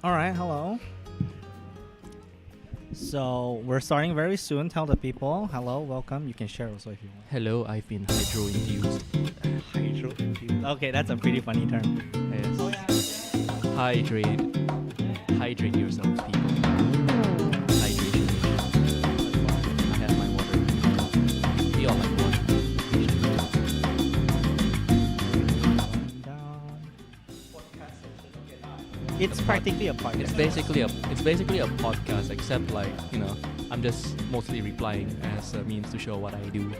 All right, hello. So we're starting very soon. Tell the people hello, welcome. You can share also if you want. Hello, I've been hydro-infused. Hydro. Okay, that's a pretty funny term. Yes. Hydrate. Hydrate yourself, people. Hydration. I have my water. We all like water. It's practically a podcast. It's basically a podcast, except I'm just mostly replying as a means to show what I do.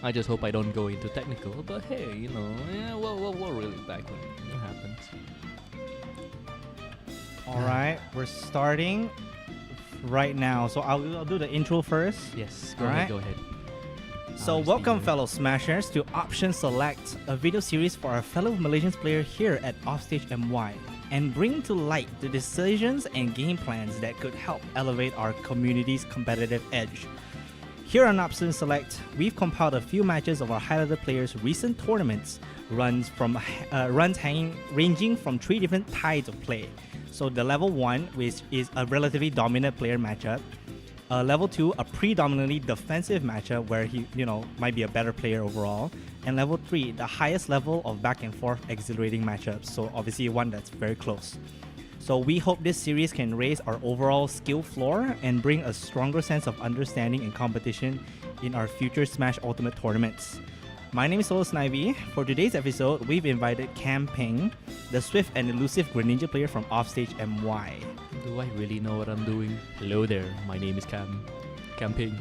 I just hope I don't go into technical, but hey, we'll reel it back when it happens. All right, we're starting right now. So I'll do the intro first. Yes, go ahead. So welcome fellow Smashers to Option Select, a video series for our fellow Malaysian player here at OffstageMY, and bring to light the decisions and game plans that could help elevate our community's competitive edge. Here on Option Select, we've compiled a few matches of our highlighted players' recent tournaments, ranging from 3 different tides of play. So the level 1, which is a relatively dominant player matchup. Level 2, a predominantly defensive matchup where he, might be a better player overall. And level 3, the highest level of back and forth exhilarating matchups. So obviously one that's very close. So we hope this series can raise our overall skill floor and bring a stronger sense of understanding and competition in our future Smash Ultimate tournaments. My name is Solo Snivy. For today's episode, we've invited Cam Ping, the swift and elusive Greninja player from OffstageMY. Do I really know what I'm doing? Hello there, my name is Cam Ping.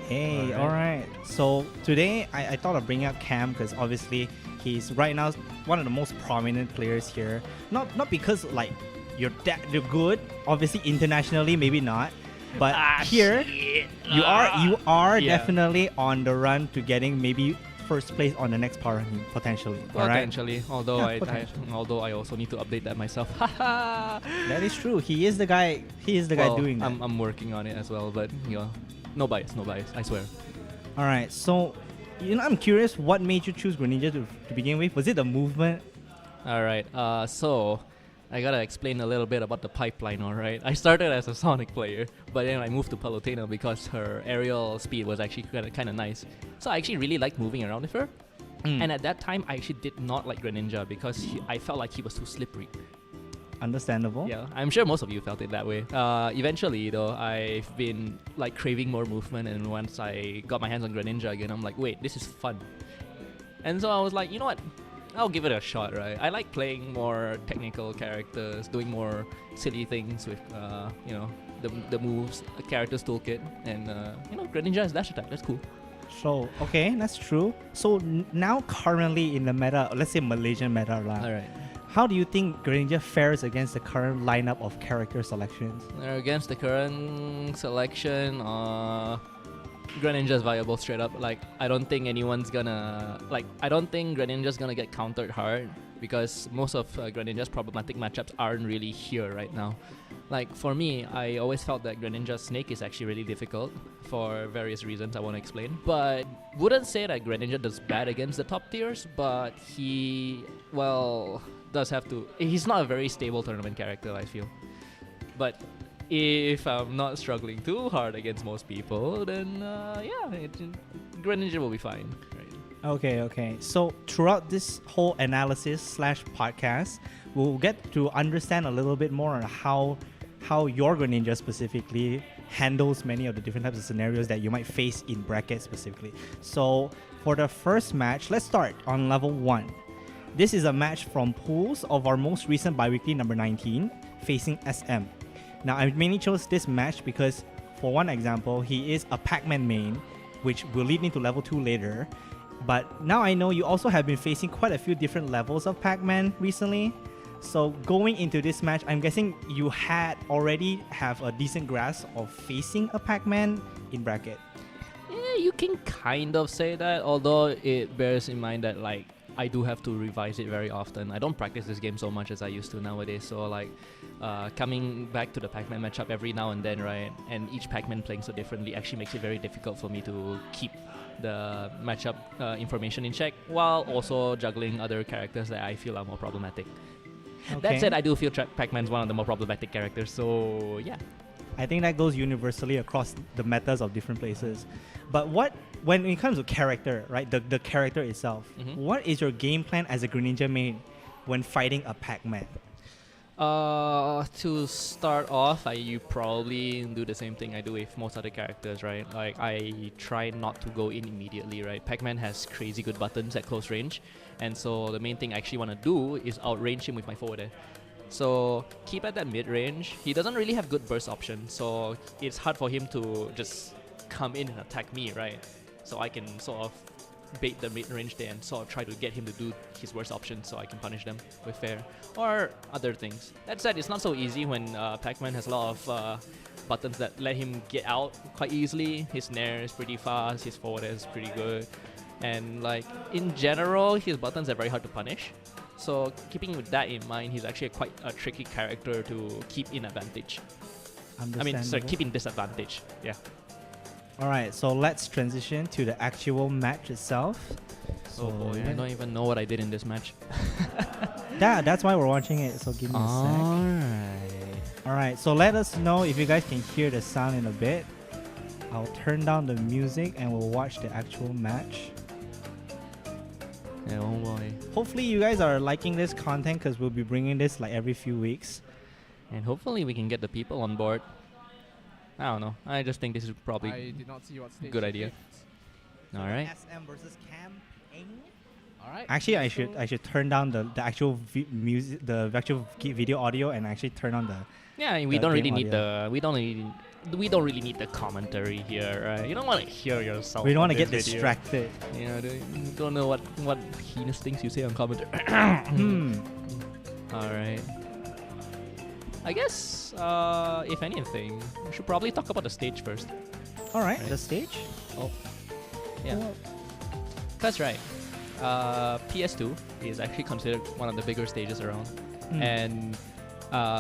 Hey, alright. So today, I thought of bringing up Cam because obviously he's right now one of the most prominent players here. Not because you're good, obviously internationally maybe not, but here you are definitely on the run to getting maybe first place on the next power ranking potentially. Potentially, although I also need to update that myself. That is true. He is the guy. Guy doing that. I'm working on it as well, but no bias. I swear. All right. So, I'm curious. What made you choose Greninja to begin with? Was it the movement? All right. So I gotta explain a little bit about the pipeline, alright? I started as a Sonic player, but then I moved to Palutena because her aerial speed was actually kind of nice. So I actually really liked moving around with her. And at that time, I actually did not like Greninja because I felt like he was too slippery. Understandable. Yeah, I'm sure most of you felt it that way. Eventually, though, I've been craving more movement, and once I got my hands on Greninja again, I'm like, wait, this is fun. And so I was like, you know what? I'll give it a shot, right? I like playing more technical characters, doing more silly things with, the moves, the character's toolkit, and, Greninja is dash attack. That's cool. So, okay, that's true. So, now currently in the meta, let's say Malaysian meta, Alright. How do you think Greninja fares against the current lineup of character selections? Against the current selection, Greninja is viable straight up. I don't think Greninja's gonna get countered hard because most of Greninja's problematic matchups aren't really here right now. For me, I always felt that Greninja's Snake is actually really difficult for various reasons I won't explain. But wouldn't say that Greninja does bad against the top tiers, but he, does have to. He's not a very stable tournament character, I feel. But if I'm not struggling too hard against most people, then Greninja will be fine. Right? Okay. So throughout this whole analysis / podcast, we'll get to understand a little bit more on how your Greninja specifically handles many of the different types of scenarios that you might face in bracket specifically. So for the first match, let's start on level 1. This is a match from pools of our most recent biweekly number 19, facing SM. Now, I mainly chose this match because, for one example, he is a Pac-Man main, which will lead into level 2 later. But now I know you also have been facing quite a few different levels of Pac-Man recently. So going into this match, I'm guessing you had already have a decent grasp of facing a Pac-Man in bracket. Yeah, you can kind of say that, although it bears in mind that I do have to revise it very often. I don't practice this game so much as I used to nowadays, so coming back to the Pac-Man matchup every now and then, right, and each Pac-Man playing so differently actually makes it very difficult for me to keep the matchup information in check while also juggling other characters that I feel are more problematic. That said, I do feel Pac-Man's one of the more problematic characters, so yeah. I think that goes universally across the metas of different places. But when it comes to character, right, the character itself, what is your game plan as a Greninja main when fighting a Pac-Man? To start off, you probably do the same thing I do with most other characters, right? Like, I try not to go in immediately, right? Pac-Man has crazy good buttons at close range, and so the main thing I actually want to do is outrange him with my forward air. So keep at that mid-range. He doesn't really have good burst options, so it's hard for him to just come in and attack me, right? So I can sort of bait the mid-range there and sort of try to get him to do his worst options so I can punish them with fair or other things. That said, it's not so easy when Pac-Man has a lot of buttons that let him get out quite easily. His nair is pretty fast, his forward air is pretty good, and like in general his buttons are very hard to punish. So keeping with that in mind, he's actually quite a tricky character to keep in advantage. I mean, sorry, keep in disadvantage. Yeah. Alright, so let's transition to the actual match itself. Oh boy, I don't even know what I did in this match. That's why we're watching it, so give me a sec. Alright, so let us know if you guys can hear the sound in a bit. I'll turn down the music and we'll watch the actual match. Yeah, oh boy. Hopefully you guys are liking this content because we'll be bringing this like every few weeks. And hopefully we can get the people on board. I don't know. I just think this is probably I did not see what stage good idea. So Alright. SM versus camping. Alright. Actually, I should turn down the actual music, the actual video audio, and actually turn on the. Yeah, we don't really need we don't really need the commentary here, right? You don't want to hear yourself. We don't want to on get this video. distracted. You know, you don't know what heinous things you say on commentary. Alright. I guess, if anything, we should probably talk about the stage first. Alright, Right. the stage. Oh. Yeah. That's right. PS2 is actually considered one of the bigger stages around. And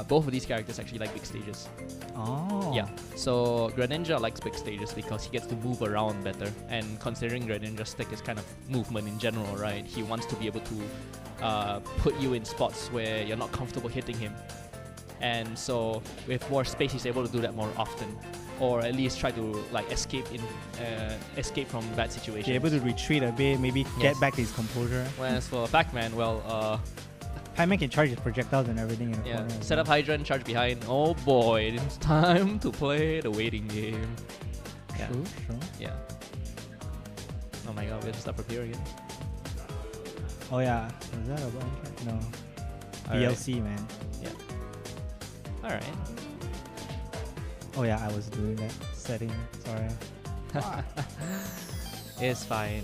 both of these characters actually like big stages. Oh. Yeah. So Greninja likes big stages because he gets to move around better. And considering Greninja's stick is kind of movement in general, right? He wants to be able to put you in spots where you're not comfortable hitting him. And so with more space, he's able to do that more often, or at least try to like escape from bad situations. Be able to retreat a bit, maybe get back his composure. Whereas for Pac-Man, well, Pac-Man can charge his projectiles and everything in the corner. set up Hydran, charge behind. Oh boy, it's time to play the waiting game. Yeah. True. Yeah. Oh my god, we have to start preparing again. Oh yeah. Was that a bunch? No. DLC, man. Yeah. Alright. Oh yeah, I was doing that setting. Sorry. It's fine.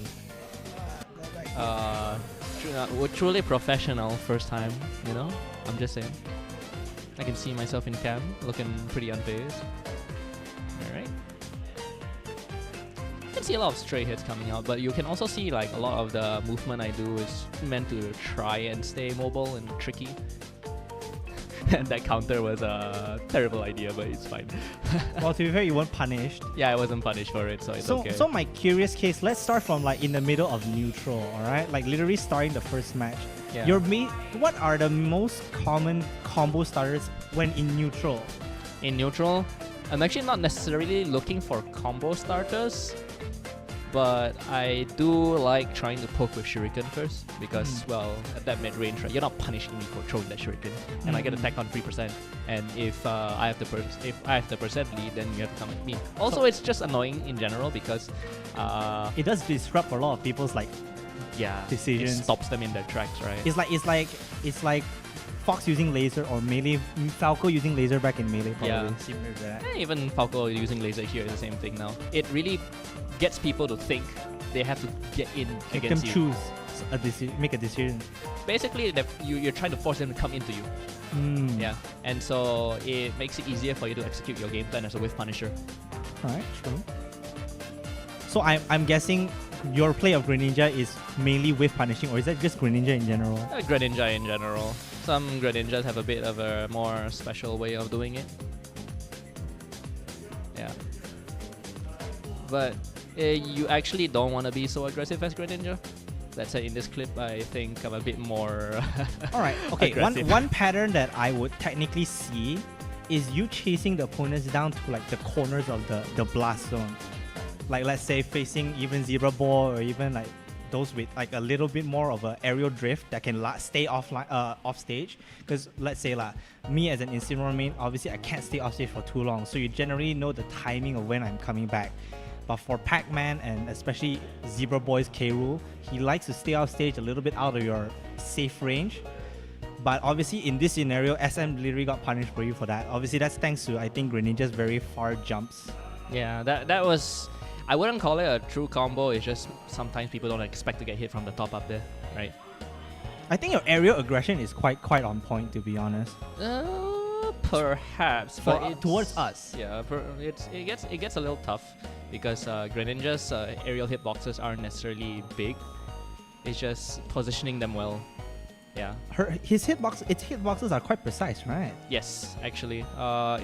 We're truly professional first time, you know? I'm just saying. I can see myself in cam, looking pretty unfazed. Alright. You can see a lot of stray hits coming out, but you can also see like a lot of the movement I do is meant to try and stay mobile and tricky. And that counter was a terrible idea, but it's fine. Well, to be fair, you weren't punished. Yeah, I wasn't punished for it, so it's okay. So my curious case, let's start from like in the middle of neutral, alright? Like literally starting the first match. Yeah. What are the most common combo starters when in neutral? In neutral, I'm actually not necessarily looking for combo starters, but I do like trying to poke with Shuriken first because, well, at that mid-range, right, you're not punishing me for throwing that Shuriken, and I get attack on 3%. And if I have the percent lead, then you have to come at me. Also, it's just annoying in general because It does disrupt a lot of people's like decisions. It stops them in their tracks, right? It's like Fox using laser or melee, Falco using laser back in melee. Probably Yeah. similar to that. Even Falco using laser here is the same thing now. It really gets people to think they have to get in Make them against you. choose make a decision. Basically, you're trying to force them to come into you. Yeah, and so it makes it easier for you to execute your game plan as a whiff punisher. Alright, true. So I'm guessing your play of Greninja is mainly with punishing, or is that just Greninja in general? Greninja in general. Some Greninjas have a bit of a more special way of doing it. Yeah. But you actually don't want to be so aggressive as Greninja. That said, in this clip, I think I'm a bit more. All right. Okay. aggressive. One pattern that I would technically see is you chasing the opponents down to like the corners of the blast zone. Like let's say facing even Zebra Ball or even like those with like a little bit more of a aerial drift that can stay offline, off stage. Because let's say like me as an Incineroar main, obviously I can't stay off stage for too long. So you generally know the timing of when I'm coming back. But for Pac-Man and especially Zebra Boy's K-Rool, he likes to stay off stage a little bit out of your safe range. But obviously in this scenario, SM literally got punished for you for that. Obviously that's thanks to, I think, Greninja's very far jumps. Yeah, that was. I wouldn't call it a true combo. It's just sometimes people don't expect to get hit from the top up there, right? I think your aerial aggression is quite on point, to be honest. Perhaps, but For, towards us. Yeah, it gets a little tough because Greninja's aerial hitboxes aren't necessarily big. It's just positioning them well. Yeah. Its hitboxes are quite precise, right? Yes, actually,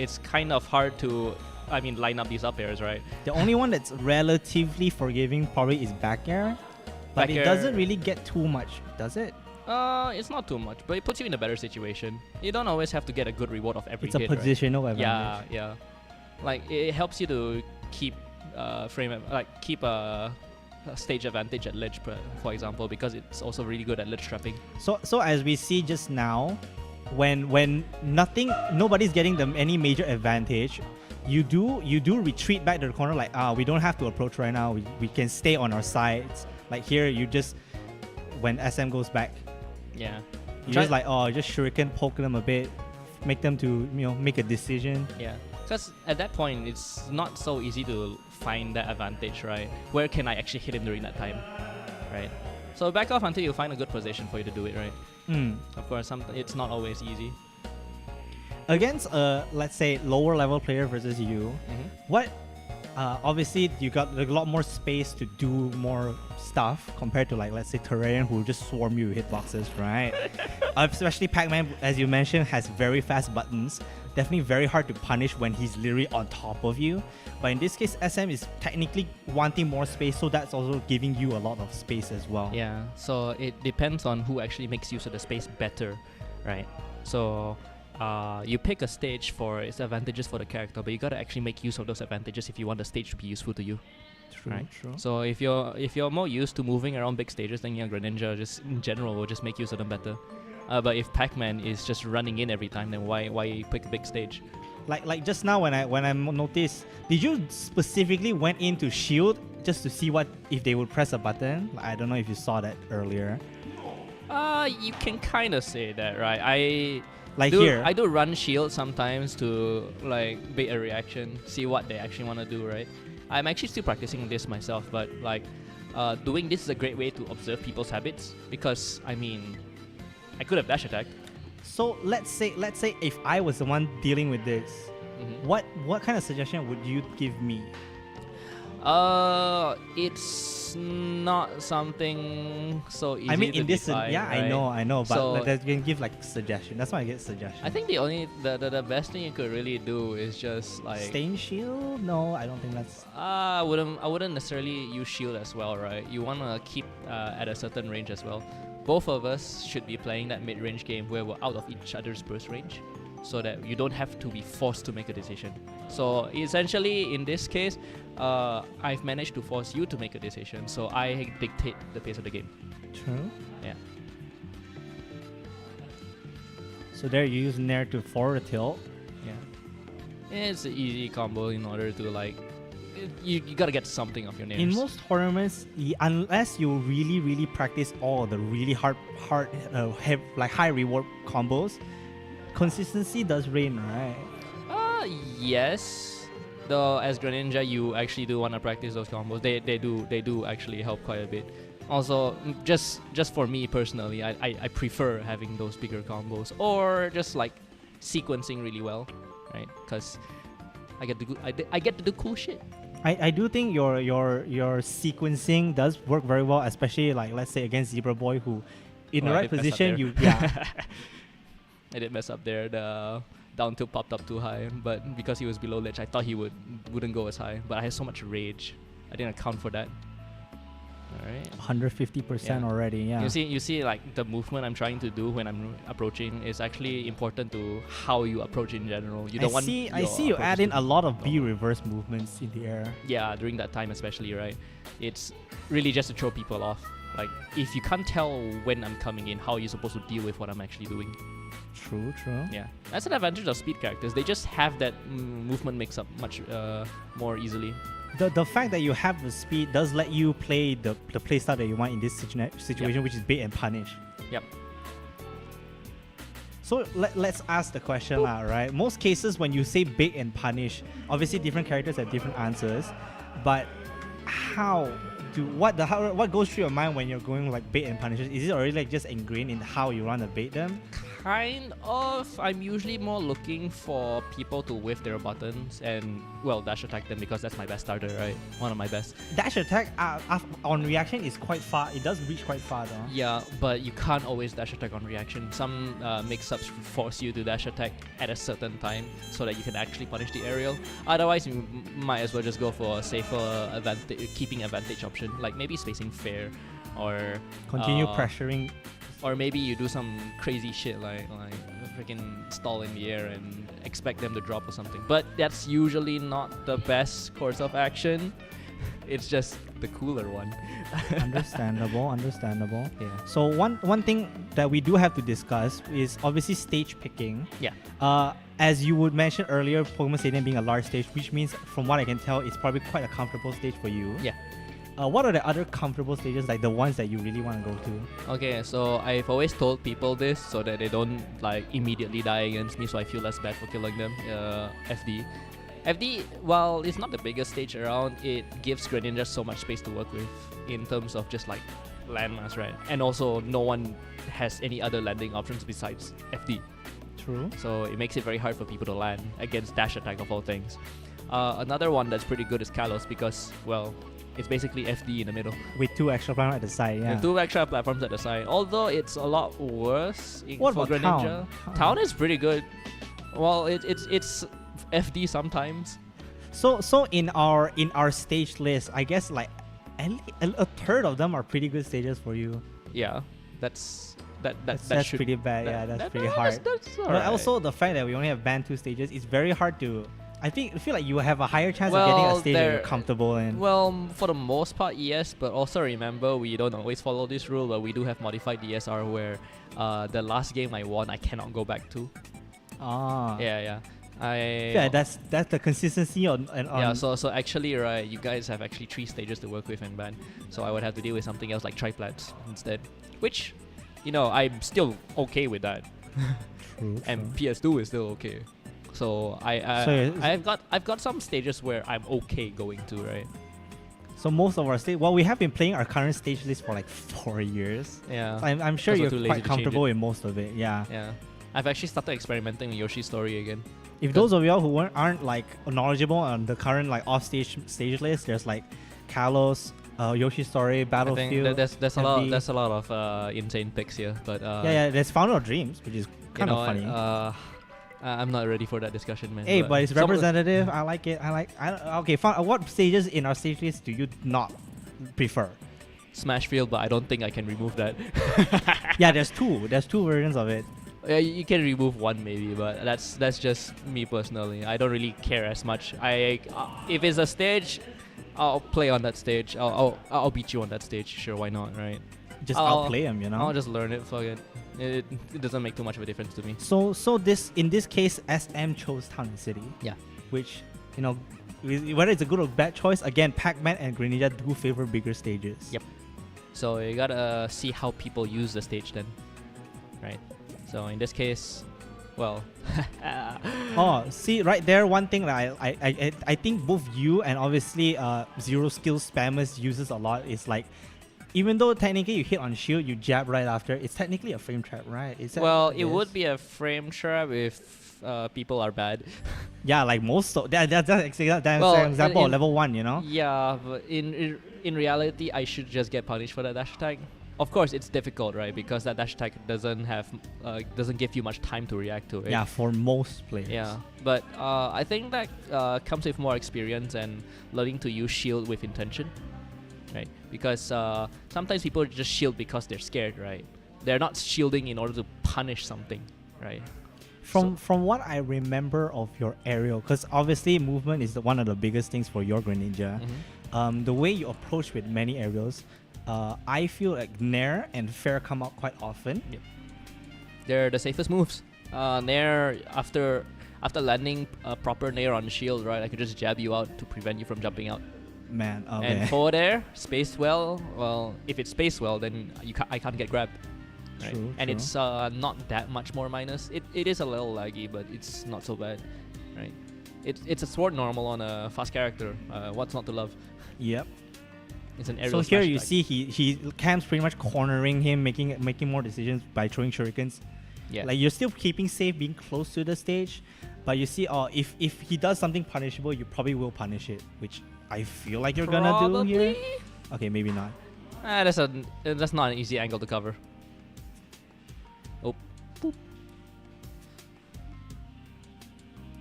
it's kind of hard to, line up these up airs, right? The only one that's relatively forgiving probably is back air, but Back it air- doesn't really get too much, does it? It's not too much, but it puts you in a better situation. You don't always have to get a good reward of every It's a hit, right? positional advantage. Yeah. Like it helps you to keep keep a stage advantage at ledge, for example, because it's also really good at ledge trapping. So as we see just now, when nobody's getting them any major advantage, you do retreat back to the corner like we don't have to approach right now. We can stay on our sides. Like here, you just when SM goes back, Yeah. you just just shuriken poke them a bit, make them to make a decision. Yeah. Because at that point, it's not so easy to find that advantage, right? Where can I actually hit him during that time, right? So back off until you find a good position for you to do it, right? Of course, it's not always easy. Against let's say lower level player versus you, what obviously you got a lot more space to do more stuff compared to like let's say Terrarian who just swarm you with hitboxes, right? Especially Pac-Man, as you mentioned, has very fast buttons. Definitely very hard to punish when he's literally on top of you. But in this case, SM is technically wanting more space, so that's also giving you a lot of space as well. Yeah, so it depends on who actually makes use of the space better, right? So you pick a stage for its advantages for the character, but you gotta actually make use of those advantages if you want the stage to be useful to you. True, right? true. So if you're more used to moving around big stages, then Greninja just in general will just make use of them better. But if Pac-Man is just running in every time, then why pick a big stage? Like just now when I noticed, did you specifically went into shield just to see if they would press a button? I don't know if you saw that earlier. You can kind of say that, right? Here, I do run shield sometimes to like bait a reaction, see what they actually want to do, right? I'm actually still practicing this myself, but like doing this is a great way to observe people's habits because I could have dash attacked. So let's say if I was the one dealing with this, what kind of suggestion would you give me? It's not something so easy. In this, define, yeah, right? I know, but So- you can give like suggestion. That's why I get suggestion. I think the best thing you could really do is just like Stain shield? No, I don't think that's. I wouldn't necessarily use shield as well, right? You wanna keep at a certain range as well. Both of us should be playing that mid-range game where we're out of each other's burst range, so that you don't have to be forced to make a decision. So essentially, in this case, I've managed to force you to make a decision, so I dictate the pace of the game. True. Yeah. So there you use Nair to forward tilt. Yeah. It's an easy combo in order to like. You gotta get something off your nails. In most tournaments, unless you really practice all the really hard high reward combos, consistency does reign, right? Yes. Though as Greninja, you actually do want to practice those combos. They do actually help quite a bit. Also, just for me personally, I prefer having those bigger combos or just like sequencing really well, right? Because I get to do cool shit. I do think your sequencing does work very well, especially like let's say against Zebra Boy, who in the I right did mess up position there. I did mess up there. The down tilt popped up too high, but because he was below ledge, I thought he wouldn't go as high. But I had so much rage, I didn't account for that. right? 150% Yeah. already. Yeah. You see, like the movement I'm trying to do when I'm approaching is actually important to how you approach in general. You don't want. I see you add in a lot of B reverse movements in the air. Yeah, during that time especially, right? It's really just to throw people off. Like, if you can't tell when I'm coming in, how are you supposed to deal with what I'm actually doing? True. Yeah, that's an advantage of speed characters. They just have that movement mix up much more easily. The fact that you have the speed does let you play the playstyle that you want in this situation, which is bait and punish. Yep. So let's ask the question, right? Most cases when you say bait and punish, obviously different characters have different answers, but what goes through your mind when you're going like bait and punishes? Is it already like just ingrained in how you want to bait them? Kind of. I'm usually more looking for people to whiff their buttons and, well, dash attack them because that's my best starter, right? One of my best. Dash attack on reaction is quite far. It does reach quite far though. Yeah, but you can't always dash attack on reaction. Some mix-ups force you to dash attack at a certain time so that you can actually punish the aerial. Otherwise, you might as well just go for a safer keeping advantage option, like maybe spacing fair or continue pressuring. Or maybe you do some crazy shit like freaking stall in the air and expect them to drop or something. But that's usually not the best course of action. It's just the cooler one. Understandable. Yeah. So one thing that we do have to discuss is obviously stage picking. Yeah. As you would mention earlier, Pokemon Stadium being a large stage, which means from what I can tell, it's probably quite a comfortable stage for you. Yeah. What are the other comfortable stages, like the ones that you really want to go to? Okay, so I've always told people this so that they don't like immediately die against me, so I feel less bad for killing them. FD, while it's not the biggest stage around, it gives Greninja so much space to work with in terms of just like landmass, right? And also no one has any other landing options besides FD. True. So it makes it very hard for people to land against dash attack of all things. Another one that's pretty good is Kalos because, well, it's basically FD in the middle. With 2 extra platforms at the side, yeah. With 2 extra platforms at the side. Although it's a lot worse What for about Greninja. Town? Town is pretty good. Well, it's FD sometimes. So in our stage list, I guess like a third of them are pretty good stages for you. Yeah, that's That's pretty bad. Yeah, that's pretty hard. That's But alright. also the fact that we only have banned 2 stages, it's very hard to. I feel like you have a higher chance of getting a stage that you're comfortable in. Well, for the most part, yes. But also remember, we don't always follow this rule, but we do have modified DSR where the last game I won, I cannot go back to. Ah. Yeah. Yeah, that's the consistency on. Yeah, so actually, right, you guys have actually 3 stages to work with and ban. So I would have to deal with something else like triplats instead, which, I'm still okay with that. True. And PS2 is still okay. So I've got some stages where I'm okay going to, right? So most of our stage, we have been playing our current stage list for like 4 years. Yeah. So I'm sure Also you're too lazy quite to change comfortable it. in most of it. Yeah. Yeah. I've actually started experimenting with Yoshi's Story again. If those of y'all who aren't like knowledgeable on the current like stage list, there's like Kalos, Yoshi's Story, I Battlefield. think there's a lot of insane picks here, but yeah, there's Founder of Dreams, which is kind of funny. I'm not ready for that discussion, man. Hey, but it's representative. I like it. Okay, fine. What stages in our stage list do you not prefer? Smashfield, but I don't think I can remove that. Yeah, there's 2. There's 2 versions of it. Yeah, you can remove one maybe, but that's just me personally. I don't really care as much. If it's a stage, I'll play on that stage. I'll beat you on that stage. Sure, why not, right? Just outplay them, I'll just learn it. Fuck it. It doesn't make too much of a difference to me. So in this case, SM chose Town and City. Yeah. Which, whether it's a good or bad choice, again, Pac-Man and Greninja do favor bigger stages. Yep. So you gotta see how people use the stage then, right? So in this case, well. Oh, see right there, one thing that I think both you and obviously Zero Skill Spammers uses a lot is like, even though technically you hit on shield, you jab right after, it's technically a frame trap, right? It would be a frame trap if people are bad. Yeah, like most that's an example of level 1, Yeah, but in reality, I should just get punished for that dash attack. Of course, it's difficult, right? Because that dash attack doesn't give you much time to react to it. Yeah, for most players. Yeah, but I think that comes with more experience and learning to use shield with intention. right? Because sometimes people just shield because they're scared, right? They're not shielding in order to punish something, right? From what I remember of your aerial, because obviously movement is one of the biggest things for your Greninja. The way you approach with many aerials, I feel like Nair and Fair come out quite often. Yep. They're the safest moves. Nair, after landing a proper Nair on the shield, right, I could just jab you out to prevent you from jumping out. Man, And forward air, spaced well, if it's spaced well, then I can't get grabbed. Right? True, and true. it's not that much more minus. It is a little laggy, but it's not so bad, right? It's a sword normal on a fast character. What's not to love? Yep. It's an So aerial here smash you attack. see he Cam's pretty much cornering him, making more decisions by throwing shurikens. Yeah. Like you're still keeping safe, being close to the stage, but you see, if he does something punishable, you probably will punish it, which I feel like you're gonna do here. Okay, maybe not. That's not an easy angle to cover. Oh. Boop.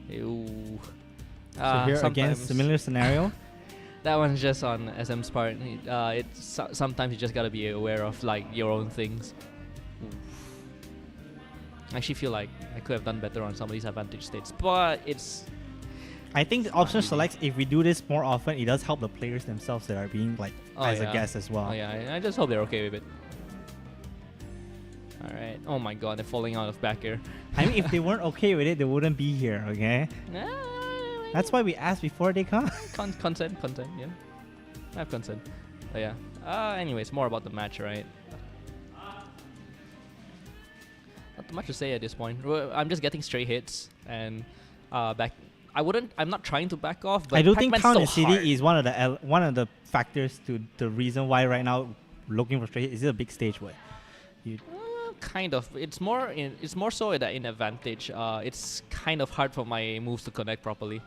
Ew. So here again, Sometimes- similar scenario. That one's just on SM's part. Sometimes you just gotta be aware of like your own things. I actually feel like I could have done better on some of these advantage states, but it's I think the option selects, if we do this more often, it does help the players themselves that are being like as a guest as well. Oh yeah, I just hope they're okay with it. All right. Oh my God, they're falling out of back air. I mean, if they weren't okay with it, they wouldn't be here. Okay, that's why we asked before they come. Consent. Yeah, I have consent. But yeah. Anyways, more about the match, right? Not much to say at this point. I'm just getting straight hits and back. I'm not trying to back off, but I do think Pac-Man's Count so and City hard. is one of the factors to the reason why right now looking for straight hit. Is it a big stage? What? Kind of. It's more so that in advantage. It's kind of hard for my moves to connect properly.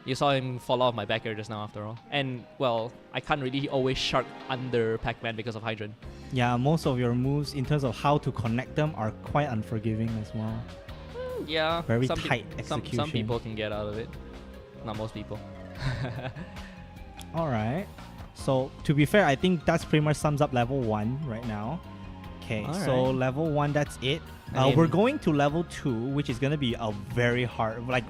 You saw him fall off my back air just now, after all. And well, I can't really always shark under Pac-Man because of Hydran. Yeah, most of your moves in terms of how to connect them are quite unforgiving as well. Yeah. Very some tight Some execution. people can get out of it. Not most people. All right. So to be fair, I think that's pretty much sums up level 1 right now. Okay, All so right. level 1, that's it. I mean- We're going to level 2, which is going to be a very hard, like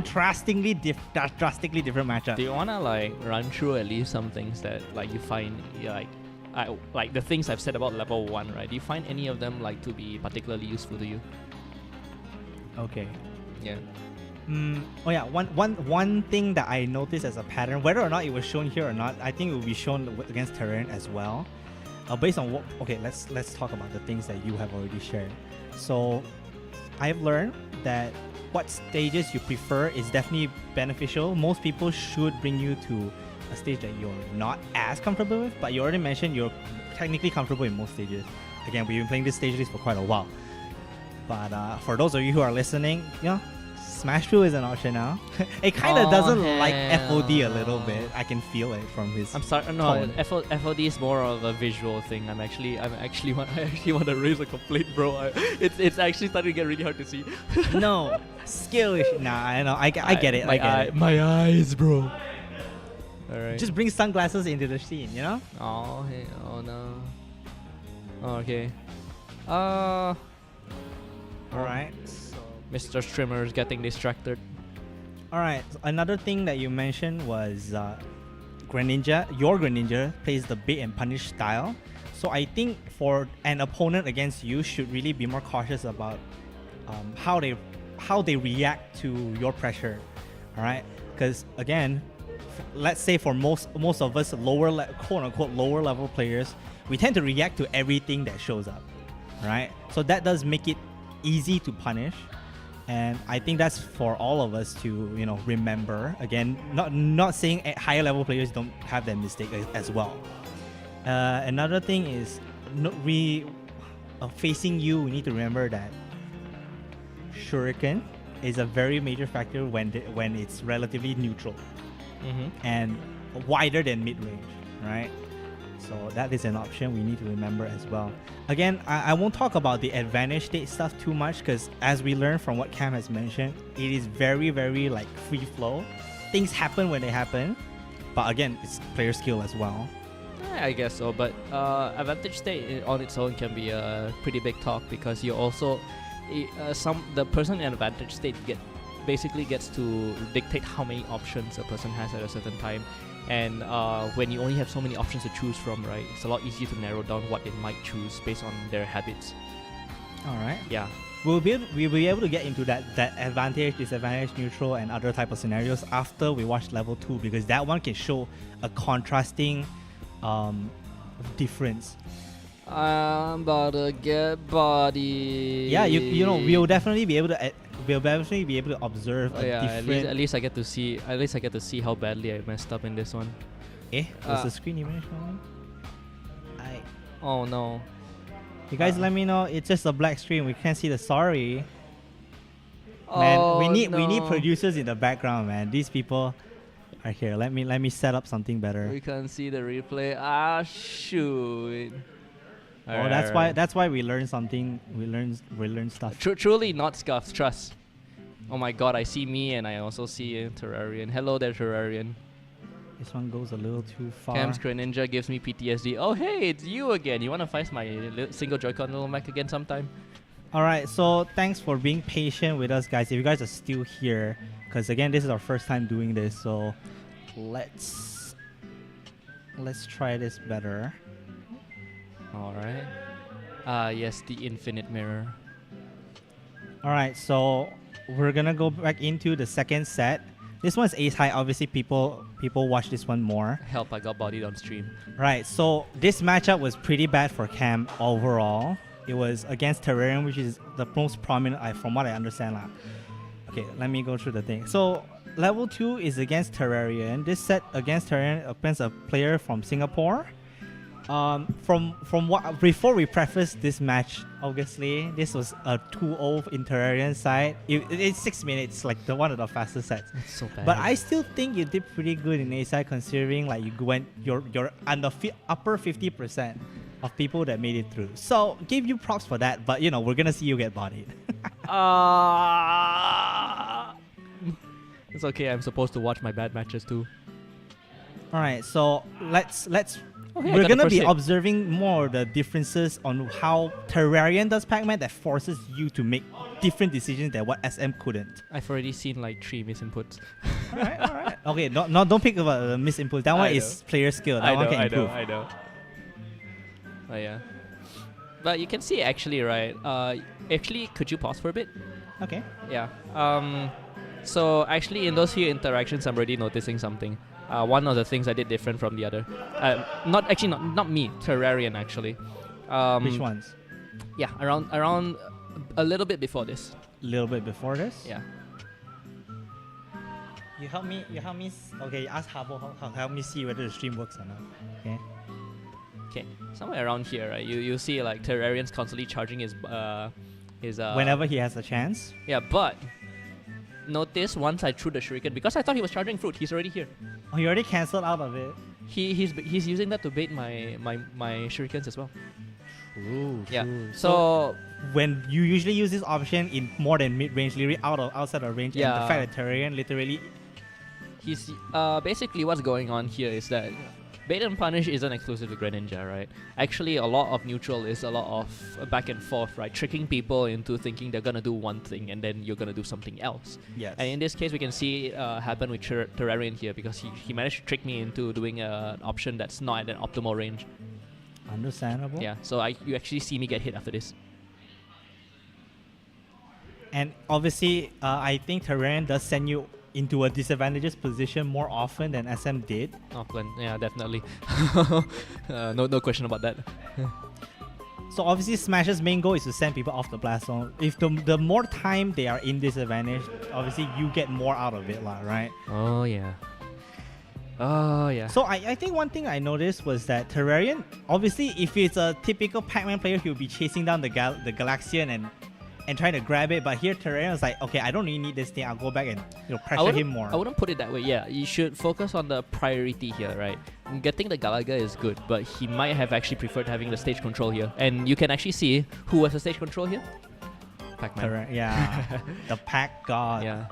drastically different matchup. Do you wanna like run through at least some things that like you find like the things I've said about level 1, right? Do you find any of them like to be particularly useful to you? Okay. Yeah. Oh yeah, one thing that I noticed as a pattern, whether or not it was shown here or not, I think it will be shown against Terrain as well. Based on what, okay, let's talk about the things that you have already shared. So I've learned that what stages you prefer is definitely beneficial. Most people should bring you to a stage that you're not as comfortable with, but you already mentioned you're technically comfortable in most stages. Again, we've been playing this stage list for quite a while. But for those of you who are listening, Smash through is an option now. It kind of doesn't like FOD a little bit. I can feel it from his. I'm sorry. No, tone. FOD is more of a visual thing. I actually want to raise a complaint, bro. It's actually starting to get really hard to see. No, skill issue. Nah, I know. I get it. I get it. My eyes, bro. All right. Just bring sunglasses into the scene, Oh, hey, oh no. Oh, okay. All right. Mr. Strimmer is getting distracted. All right. So another thing that you mentioned was Greninja. Your Greninja plays the bait and punish style. So I think for an opponent against you should really be more cautious about how they react to your pressure. All right. Because again, let's say for most of us quote unquote lower level players, we tend to react to everything that shows up. Right. So that does make it easy to punish. And I think that's for all of us to remember. Again, not saying higher level players don't have that mistake as well. Another thing is facing you. We need to remember that Shuriken is a very major factor when it's relatively neutral and wider than mid range, right? So that is an option we need to remember as well. Again, I won't talk about the advantage state stuff too much because as we learned from what Cam has mentioned, it is very, very like free flow. Things happen when they happen. But again, it's player skill as well. I guess so, but advantage state on its own can be a pretty big talk because you also the person in advantage state basically gets to dictate how many options a person has at a certain time, and when you only have so many options to choose from, right, it's a lot easier to narrow down what they might choose based on their habits. All right. Yeah. We'll be able to get into that advantage, disadvantage, neutral, and other type of scenarios after we watch level 2, because that one can show a contrasting difference. I'm about to get body. Yeah, you know we'll definitely be able to observe a different. At least I get to see how badly I messed up in this one. Was the screen image on? Oh no. You guys let me know. It's just a black screen. We can't see the sorry. Man, we need producers in the background, man. These people are here. Let me set up something better. We can't see the replay. Ah, shoot. That's why we learn something. We learn stuff. Truly not scuffed. Trust. Oh my God! I see me and I also see Terrarian. Hello there, Terrarian. This one goes a little too far. Cam's Greninja gives me PTSD. Oh hey, it's you again. You wanna fight my single Joy-Con little mech again sometime? Alright, so thanks for being patient with us, guys. If you guys are still here, because again, this is our first time doing this, so let's try this better. Alright. Yes, the infinite mirror. Alright, so we're gonna go back into the second set. This one's ace high. Obviously, people watch this one more. Help! I got bodied on stream. Right. So this matchup was pretty bad for Cam overall. It was against Terrarian, which is the most prominent, from what I understand. Okay, let me go through the thing. So level 2 is against Terrarian. This set against Terrarian against a player from Singapore. From what before we preface this match, obviously this was a 2-0 in Terrarian side. It's 6 minutes, like one of the fastest sets. It's so bad. But I still think you did pretty good in A side, considering like you're under upper 50% of people that made it through. So give you props for that. But we're gonna see you get bodied. It's okay. I'm supposed to watch my bad matches too. All right, so let's. Oh, hey, we're gonna be observing more the differences on how Terrarian does Pac-Man that forces you to make different decisions than what SM couldn't. I've already seen like 3 misinputs. All right. Okay, don't pick about the misinput. That one is player skill. That one can improve. I know. Oh yeah. But you can see actually, right? Actually, could you pause for a bit? Okay. Yeah. So actually, in those few interactions, I'm already noticing something. One of the things I did different from the other. Not me, Terrarian actually. Which ones? Yeah, around a little bit before this. A little bit before this? Yeah. You help me. Okay, ask Habo help me see whether the stream works or not. Okay. Okay, somewhere around here, right? You see like Terrarian's constantly charging his whenever he has a chance. Yeah, but notice once I threw the shuriken, because I thought he was charging fruit, he's already here. Oh, he already cancelled out of it. He's using that to bait my shurikens as well. True. Yeah. So when you usually use this option in more than mid-range, literally outside of range, and the fact that Terrarian literally, he's basically what's going on here is that bait and punish isn't exclusive to Greninja, right? Actually, a lot of neutral is a lot of back and forth, right? Tricking people into thinking they're gonna do one thing and then you're gonna do something else. Yes. And in this case, we can see it happen with Terrarian here because he managed to trick me into doing an option that's not at an optimal range. Understandable. Yeah. So you actually see me get hit after this. And obviously, I think Terrarian does send you into a disadvantageous position more often than SM did. Yeah, definitely. No question about that. So obviously Smash's main goal is to send people off the blast zone. If the more time they are in disadvantage, obviously you get more out of it, right? Oh yeah. Oh yeah. So I think one thing I noticed was that Terrarian, obviously if it's a typical Pac-Man player, he'll be chasing down the Galaxian and trying to grab it, but here Terrarian was like, okay, I don't really need this thing. I'll go back and pressure him more. I wouldn't put it that way. Yeah, you should focus on the priority here, right? Getting the Galaga is good, but he might have actually preferred having the stage control here. And you can actually see who has the stage control here. Pac-Man. Yeah, the Pac God. Yeah,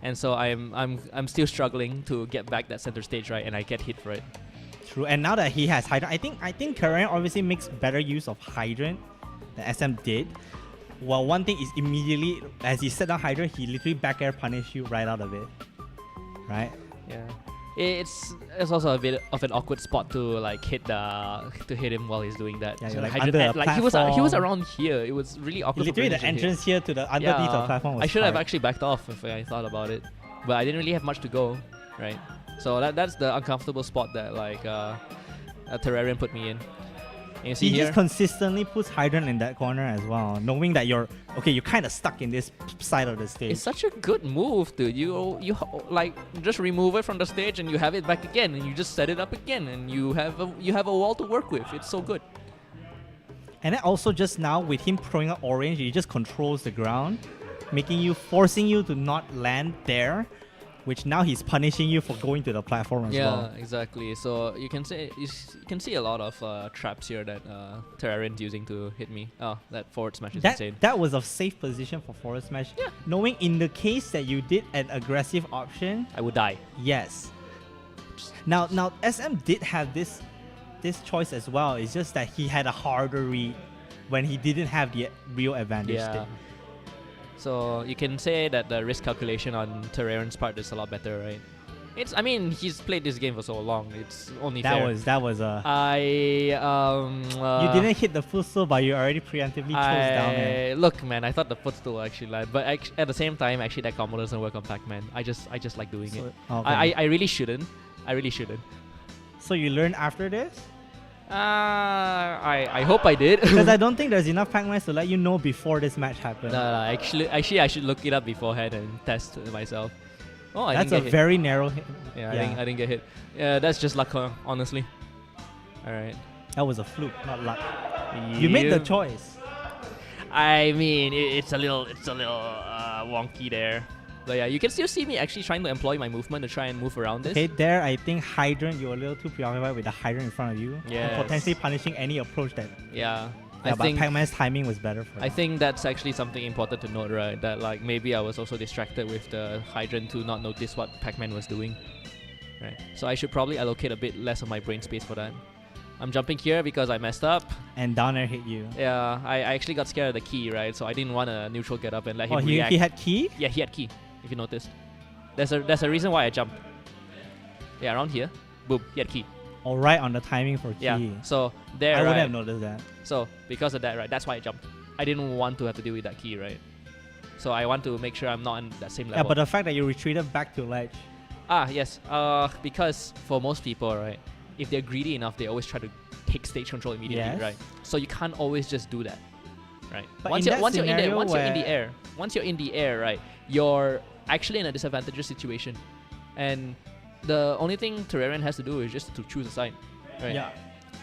and so I'm still struggling to get back that center stage, right? And I get hit for it. True. And now that he has Hydrant, I think Terrarian obviously makes better use of Hydrant than SM did. Well, one thing is immediately as he set down Hydrant, he literally back air punish you right out of it. Right? Yeah. It's also a bit of an awkward spot to hit him while he's doing that. Yeah, so you're like Hydrant, under a he was platform. around here. It was really awkward. Literally for the Greninja to hit. entrance here to the underneath the platform was I should have hard. actually backed off if I thought about it, but I didn't really have much to go, right? So that's the uncomfortable spot that a Terrarian put me in. And you see He here, just consistently puts Hydrant in that corner as well, knowing that you're kind of stuck in this side of the stage. it's such a good move, dude. You just remove it from the stage and you have it back again, and you just set it up again, and you have a wall to work with. It's so good. And then also just now with him throwing out orange, he just controls the ground, forcing you to not land there, which now he's punishing you for going to the platform as well. Yeah, exactly. So you can see a lot of traps here that Terrarian's using to hit me. Oh, that forward smash is insane. That was a safe position for forward smash. Yeah. Knowing in the case that you did an aggressive option, I would die. yes. Now SM did have this choice as well. It's just that he had a harder read when he didn't have the real advantage. Yeah. Stick. So you can say that the risk calculation on Terrarian's part is a lot better, right? He's played this game for so long. It's only fair. That was a. You You didn't hit the footstool, but you already preemptively chose down air. Look, man, I thought the footstool actually lied, but at the same time, actually that combo doesn't work on Pac-Man. I just like doing it. Okay. I really shouldn't. So you learned after this? I hope I did. Because I don't think there's enough Pac-Man to let you know before this match happened. No, actually, I should look it up beforehand and test it myself. Oh, I That's didn't a get hit. very narrow hit. Yeah, I didn't get hit. Yeah, that's just luck, honestly. All right. That was a fluke, not luck. You made the choice. I mean, it's a little wonky there. But yeah, you can still see me actually trying to employ my movement to try and move around this. Okay, there I think Hydrant, you're a little too preoccupied with the Hydrant in front of you. Yes. And potentially punishing any approach that. Yeah. Yeah, I but think Pac-Man's timing was better for I you. think that's actually something important to note, right? That maybe I was also distracted with the Hydrant to not notice what Pac-Man was doing. Right. So I should probably allocate a bit less of my brain space for that. I'm jumping here because I messed up. And down air hit you. Yeah, I actually got scared of the key, right? So I didn't want a neutral get up and let him react. He had key? Yeah, he had key, if you noticed. There's a reason why I jumped. Yeah, around here. Boom, he had key. All right on the timing for key. Yeah, so there, I right? wouldn't have noticed that. So because of that, right, that's why I jumped. I didn't want to have to deal with that key, right? So I want to make sure I'm not on that same level. Yeah, but the fact that you retreated back to ledge. Yes. Because for most people, right, if they're greedy enough, they always try to take stage control immediately, Yes. right? So you can't always just do that, right? But Once in you're that once you're in scenario the air, right, you're actually in a disadvantageous situation, and the only thing Terrarian has to do is just to choose a side, right? Yeah.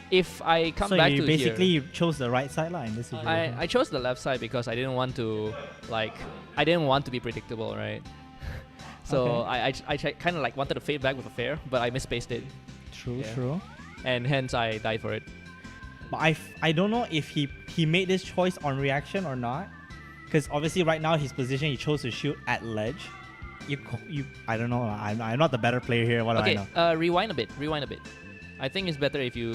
If I come So back you to basically here, you chose the right side line in this situation. I chose the left side because I didn't want to be predictable, right? So Okay. I kind of wanted to fade back with a fair, but I misspaced it, True, Yeah. true. and hence I died for it. But I don't know if he made this choice on reaction or not, because obviously right now his position he chose to shoot at ledge. You I don't know. I'm not the better player here. What do I Okay, know? rewind a bit. I think it's better if you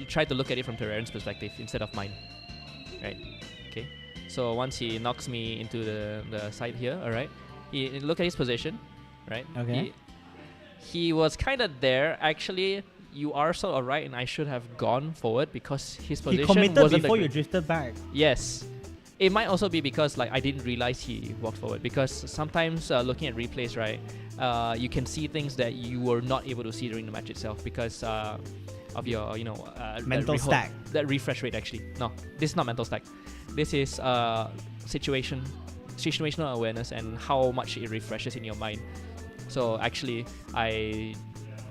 try to look at it from Terrarian's perspective instead of mine, right? Okay. So once he knocks me into the side here, all right. Look at his position, right? Okay. He was kind of there. Actually, you are sort of right, and I should have gone forward because his He position committed wasn't before the you drifted back. Yes. It might also be because I didn't realize he walked forward, because sometimes looking at replays, right, you can see things that you were not able to see during the match itself because of your Mental stack. that refresh rate. Actually, no, this is not mental stack. This is situational awareness and how much it refreshes in your mind. So actually, I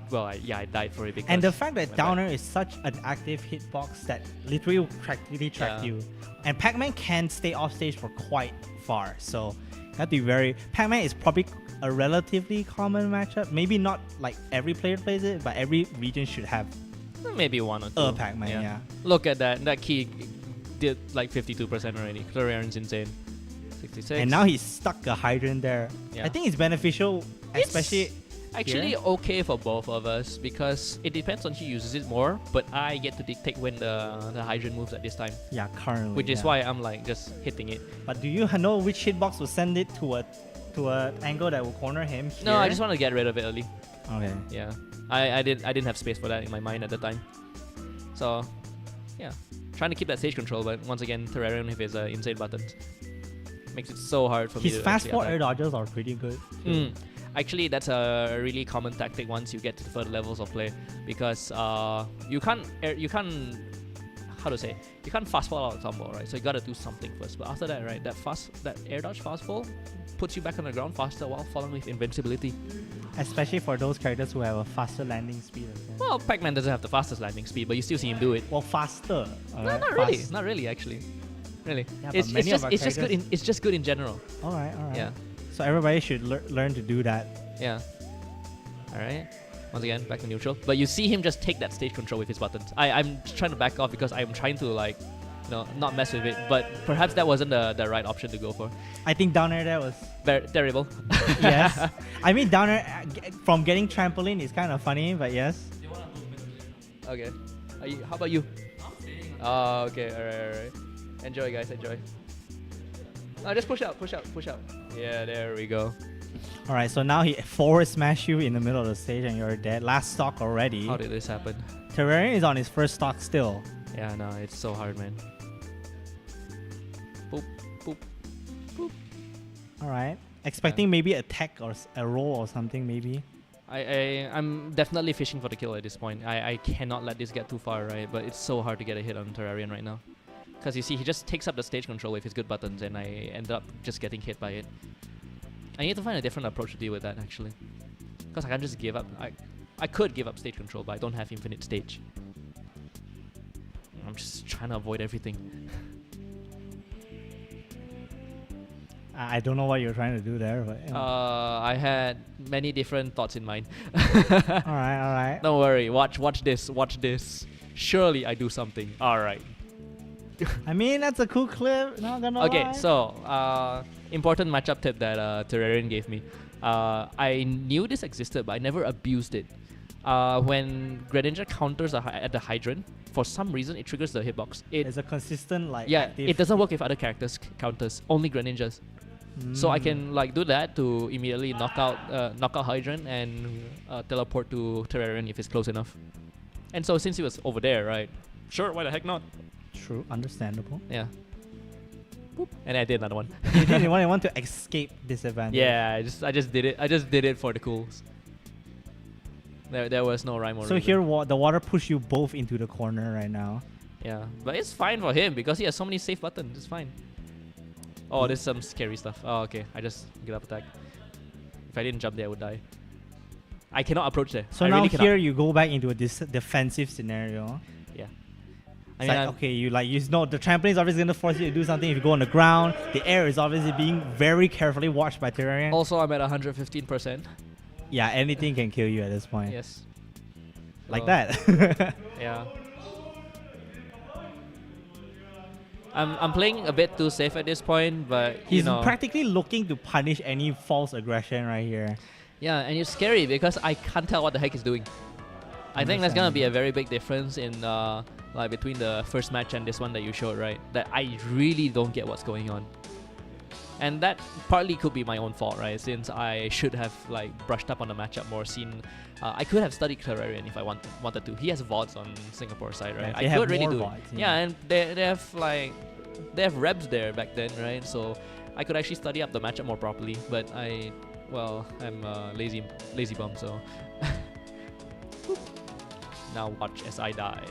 died for it because. And the fact that my downer is such an active hitbox that literally practically tracked Yeah. you, and Pac-Man can stay off stage for quite far. So that'd be very. Pac-Man is probably a relatively common matchup. Maybe not like every player plays it, but every region should have maybe one or two. a Pac-Man. Yeah. Look at that. That key did like 52% already. Terrarian's insane. 66. And now he's stuck a hydrant there. Yeah. I think it's beneficial, especially Actually, here? okay for both of us because it depends on who uses it more. But I get to dictate when the hydrant moves at this time, Yeah, currently. which is yeah. why I'm like just hitting it. But do you know which hitbox will send it to a angle that will corner him? Here? No, I just want to get rid of it early. Okay. Yeah, I didn't have space for that in my mind at the time. So, yeah, trying to keep that stage control, but once again, Terrarium with his insane buttons makes it so hard for me His to fast actually forward attack. air dodges are pretty good. Actually, that's a really common tactic once you get to the further levels of play because you can't how to say, you can't fast fall out of combo, right? So you gotta do something first. But after that, right, that air dodge fast fall puts you back on the ground faster while falling with invincibility. Especially for those characters who have a faster landing speed. As well. Well, Pac-Man doesn't have the fastest landing speed, but you still see him do it. Well, faster. No, alright, not really. fast. Not really, actually. Really, Yeah, but it's many just of our it's just good. characters- It's just good in general. All right. Yeah, So everybody should learn to do that. yeah. All right. Once again, back to neutral. But you see him just take that stage control with his buttons. I'm trying to back off because I'm trying to like, not mess with it. But perhaps that wasn't the right option to go for. I think down air there was Very terrible. yes. I mean down air from getting trampoline is kind of funny, but yes. Okay. How about you? Oh, okay. All right. Enjoy, guys. Enjoy. No, just push out. Yeah, there we go. All right. So now he forward smash you in the middle of the stage and you're dead. Last stock already. How did this happen? Terrarium is on his first stock still. Yeah, no, it's so hard, man. Boop, boop, boop. All right. Expecting maybe a tech or a roll or something maybe. I'm definitely fishing for the kill at this point. I cannot let this get too far, right? But it's so hard to get a hit on Terrarium right now. Because you see, he just takes up the stage control with his good buttons, and I end up just getting hit by it. I need to find a different approach to deal with that, actually. Because I can't just give up. I could give up stage control, but I don't have infinite stage. I'm just trying to avoid everything. I don't know what you're trying to do there, but. I had many different thoughts in mind. all right. Don't worry. Watch this. Surely I do something. All right. I mean, that's a cool clip. Not gonna Okay, lie. so important matchup tip that Terrarium gave me. I knew this existed, but I never abused it. When Greninja counters at the hydrant, for some reason it triggers the hitbox. It's a consistent like. Yeah, active it doesn't work with other characters counters. Only Greninjas. So I can like do that to immediately knock out hydrant and teleport to Terrarium if it's close enough. And so since he was over there, right? Sure, why the heck not? True, understandable. Yeah. Boop. And I did another one. You didn't want to escape disadvantage. Yeah, I just did it. I just did it for the cools. There was no rhyme or So reason. here, the water pushed you both into the corner right now. Yeah, but it's fine for him because he has so many safe buttons. It's fine. Oh, there's some scary stuff. Oh, okay. I just get up attack. If I didn't jump there, I would die. I cannot approach there. So I now really cannot. here you go back into a defensive scenario. Yeah. It's like, okay, you know the trampoline is obviously gonna force you to do something. If you go on the ground, the air is obviously being very carefully watched by Terrarium. Also, I'm at 115%. Yeah, anything can kill you at this point. Yes. Like So, that. Yeah. I'm playing a bit too safe at this point, but He's you know. practically looking to punish any false aggression right here. Yeah, and it's scary because I can't tell what the heck he's doing. I think that's gonna be a very big difference in like between the first match and this one that you showed, right? That I really don't get what's going on. And that partly could be my own fault, right? Since I should have like brushed up on the matchup more, I could have studied Terrarium if I wanted to. He has VODs on Singapore side, right? Yeah, they I have could really more do it. VODs, Yeah, and they have reps there back then, right? So I could actually study up the matchup more properly. But I'm lazy bum, so. Now watch as I die.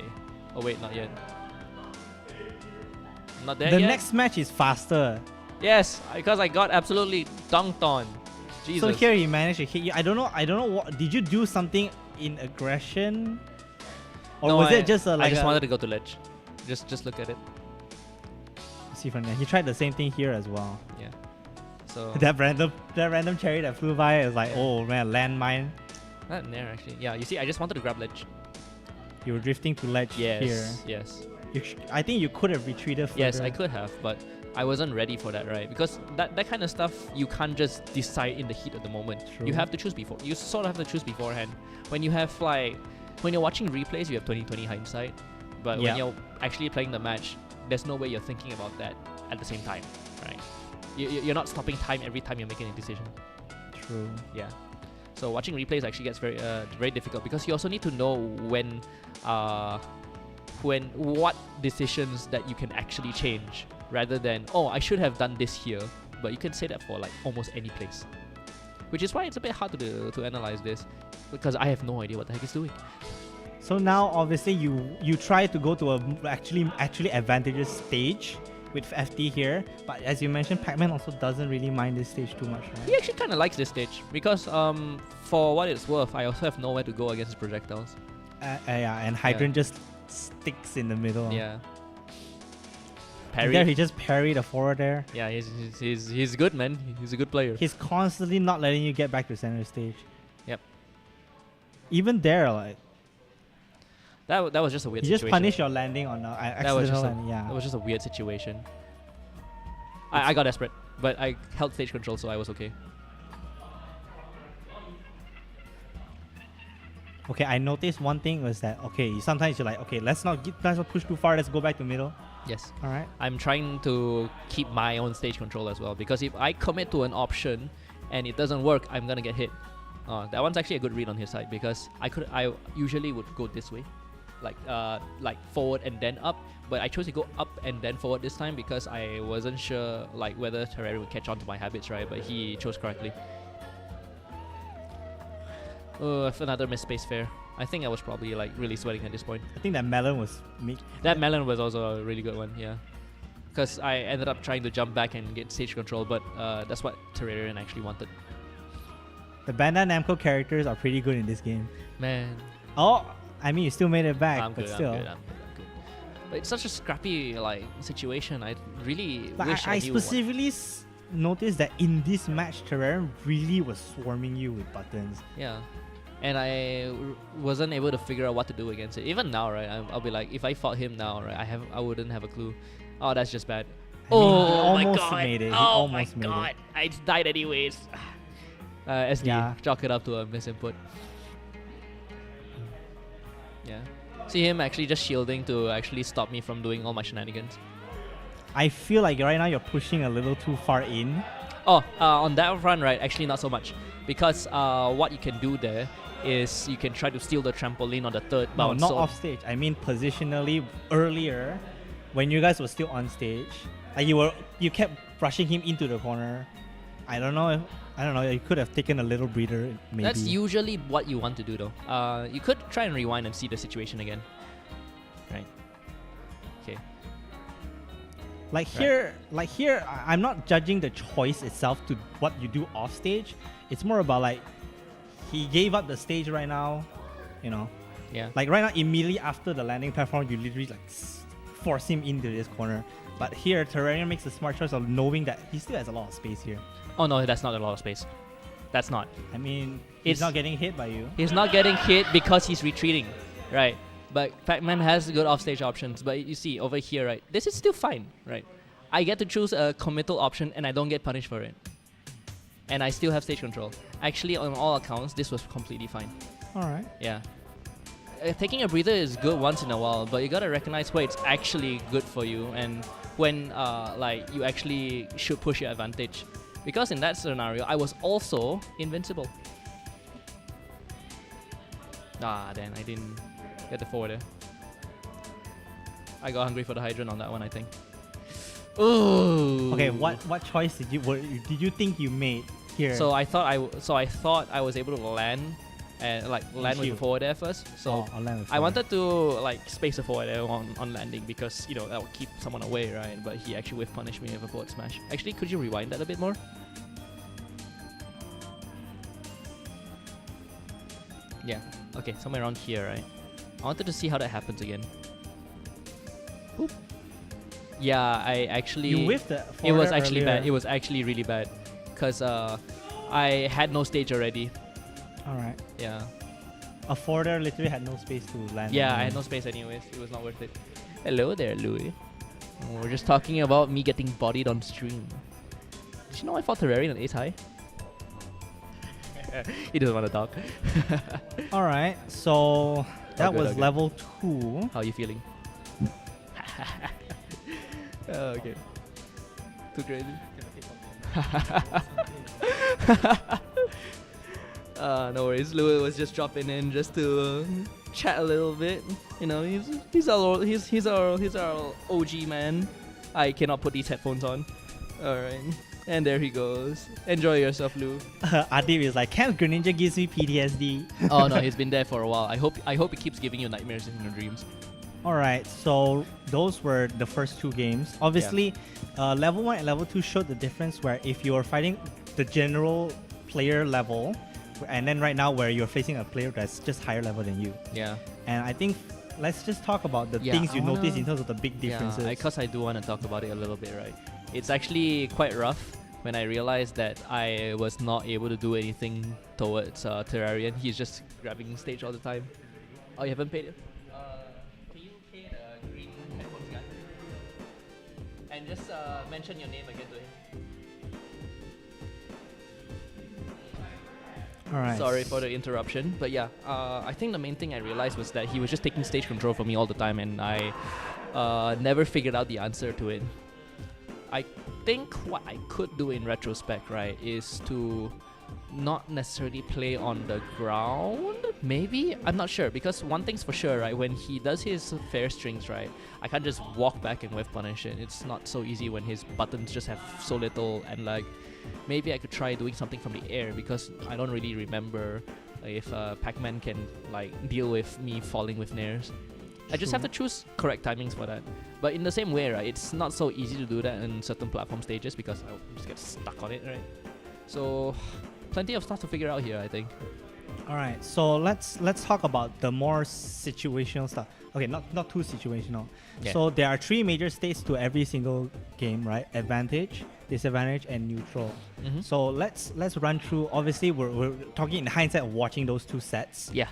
Oh wait, not yet. Not there The yet. next match is faster. Yes, because I got absolutely dunked on. Jesus. So here he managed to hit you. I don't know what. Did you do something in aggression? Or No, was I- it just I just wanted to go to ledge. Just look at it. See from there. He tried the same thing here as well. Yeah. So That random cherry that flew by is like, oh man, landmine. not in there actually. Yeah, you see, I just wanted to grab ledge. You were drifting to ledge Yes. here. Yes. I think you could have retreated further. Yes, I could have, but I wasn't ready for that, right? Because that kind of stuff you can't just decide in the heat of the moment. True. You have to choose before. You sort of have to choose beforehand. When you have when you're watching replays, you have 20/20 hindsight. But when you're actually playing the match, there's no way you're thinking about that at the same time, right? You're not stopping time every time you're making a decision. True. Yeah. So watching replays actually gets very difficult because you also need to know when what decisions that you can actually change rather than, oh, I should have done this here, but you can say that for like almost any place, which is why it's a bit hard to analyze this because I have no idea what the heck it's doing. So now, obviously, you try to go to a actually advantageous stage with FD here, but as you mentioned, Pac-Man also doesn't really mind this stage too much, right? He actually kind of likes this stage because for what it's worth, I also have nowhere to go against his projectiles. Yeah, and Hydrant just sticks in the middle. Yeah. Parry. There he just parried a forward there. Yeah, he's good, man. He's a good player. He's constantly not letting you get back to center stage. Yep. Even there, like that was just a weird you situation. just punish your landing on accidental landing. Yeah. That was just a weird situation. I got desperate, but I held stage control, so I was okay. Okay, I noticed one thing was that sometimes you're like, okay, let's not push too far. Let's go back to middle. Yes. All right. I'm trying to keep my own stage control as well because if I commit to an option and it doesn't work, I'm gonna get hit. That one's actually a good read on his side because I usually would go this way, like forward and then up, but I chose to go up and then forward this time because I wasn't sure like whether Terraria would catch on to my habits, right? But he chose correctly. Another missed space fair. I think I was probably like really sweating at this point. I think that melon was That melon was also a really good one, yeah. Because I ended up trying to jump back and get stage control, but that's what Terrarian actually wanted. The Bandai Namco characters are pretty good in this game. Man. Oh, I mean, you still made it back, I'm but good, still. I'm good. But it's such a scrappy situation. I really But wish I knew specifically noticed that in this match, Terrarian really was swarming you with buttons. Yeah. And I wasn't able to figure out what to do against it. Even now, right? I'll be like, if I fought him now, right? I wouldn't have a clue. Oh, that's just bad. I mean, he Oh my almost god! made it. He Oh my almost made god! it. I died anyways. SD, Yeah. chalk it up to a misinput. Yeah. See him actually just shielding to actually stop me from doing all my shenanigans. I feel like right now you're pushing a little too far in. Oh, on that front, right? Actually, not so much. Because what you can do there is you can try to steal the trampoline on the third No, bounce. not so off stage. I mean positionally earlier, when you guys were still on stage, like you kept brushing him into the corner. I don't know. You could have taken a little breather, maybe. That's usually what you want to do, though. You could try and rewind and see the situation again. Right. Okay. Like here, I'm not judging the choice itself to what you do off stage. It's more about like he gave up the stage right now, you know. Yeah. Like right now, immediately after the landing platform, you literally like force him into this corner. But here, Terrarian makes a smart choice of knowing that he still has a lot of space here. Oh no, that's not a lot of space. That's not. I mean, he's It's- not getting hit by you. He's not getting hit because he's retreating, right? But Pac-Man has good offstage options. But you see over here, right? This is still fine, right? I get to choose a committal option and I don't get punished for it. And I still have stage control. Actually, on all accounts, this was completely fine. All right. Yeah. Taking a breather is good once in a while, but you gotta recognize where it's actually good for you and when like you actually should push your advantage. Because in that scenario, I was also invincible. Then I didn't get the forward there. I got hungry for the hydrant on that one, I think. Ooh. Okay, what choice did you think you made here? So I thought I was able to land and like land with the forward air first. So I'll land with I forward. wanted to like space a forward air on landing because that would keep someone away, right? But he actually whiff punished me with a forward smash. Actually, could you rewind that a bit more? Yeah. Okay, somewhere around here, right? I wanted to see how that happens again. Boop. Yeah, I actually. You whiffed the It forward was actually earlier. bad. It was actually really bad, cause I had no stage already. All right. Yeah. A forwarder literally had no space to land. Yeah, on I you. had no space anyways. It was not worth it. Hello there, Louis. We're just talking about me getting bodied on stream. Did you know I fought Terrarian on Ace High? He doesn't want to talk. All right, so that good, was all good. level 2. How are you feeling? Okay. Too crazy. No worries. Louis was just dropping in just to chat a little bit. You know, he's our OG man. I cannot put these headphones on. All right. And there he goes. Enjoy yourself, Lou. Adib is like, Camp Greninja gives me PTSD. Oh no, he's been there for a while. I hope he keeps giving you nightmares in your dreams. Alright, so those were the first 2 games. Obviously, level 1 and level 2 showed the difference where if you are fighting the general player level, and then right now where you're facing a player that's just higher level than you. Yeah. And I think let's just talk about the Yeah, things I you wanna- notice in terms of the big differences. Yeah, because I do want to talk about it a little bit, right? It's actually quite rough when I realized that I was not able to do anything towards Terrarian. He's just grabbing stage all the time. Oh, you haven't paid it? Can you pay the green headphones guy? And just mention your name again to him. Alright. Sorry for the interruption, but yeah, I think the main thing I realized was that he was just taking stage control from me all the time, and I never figured out the answer to it. I think what I could do in retrospect, right, is to not necessarily play on the ground. Maybe? I'm not sure, because one thing's for sure, right, when he does his fair strings, right, I can't just walk back and whiff punish it. It's not so easy when his buttons just have so little, and like, maybe I could try doing something from the air, because I don't really remember if Pac-Man can like deal with me falling with nairs. I just have to choose correct timings for that. But in the same way, right, it's not so easy to do that in certain platform stages because I just get stuck on it, right? So plenty of stuff to figure out here, I think. Alright, so let's talk about the more situational stuff. Okay, not too situational. Yeah. So there are 3 major states to every single game, right? Advantage, disadvantage, and neutral. Mm-hmm. So let's run through. Obviously, we're talking in hindsight of watching those 2 sets. Yeah.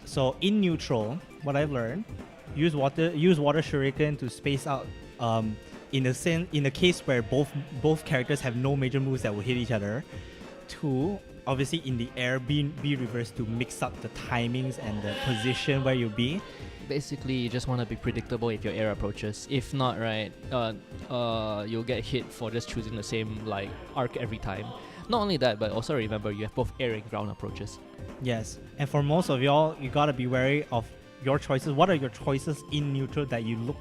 So in neutral, what I've learned, use water shuriken to space out. In a case where both characters have no major moves that will hit each other. 2, obviously in the air, be reversed to mix up the timings and the position where you'll be. Basically, you just want to be predictable if your air approaches. If not, right, you'll get hit for just choosing the same like arc every time. Not only that, but also remember you have both air and ground approaches. Yes, and for most of y'all, you gotta be wary of your choices. What are your choices in neutral that you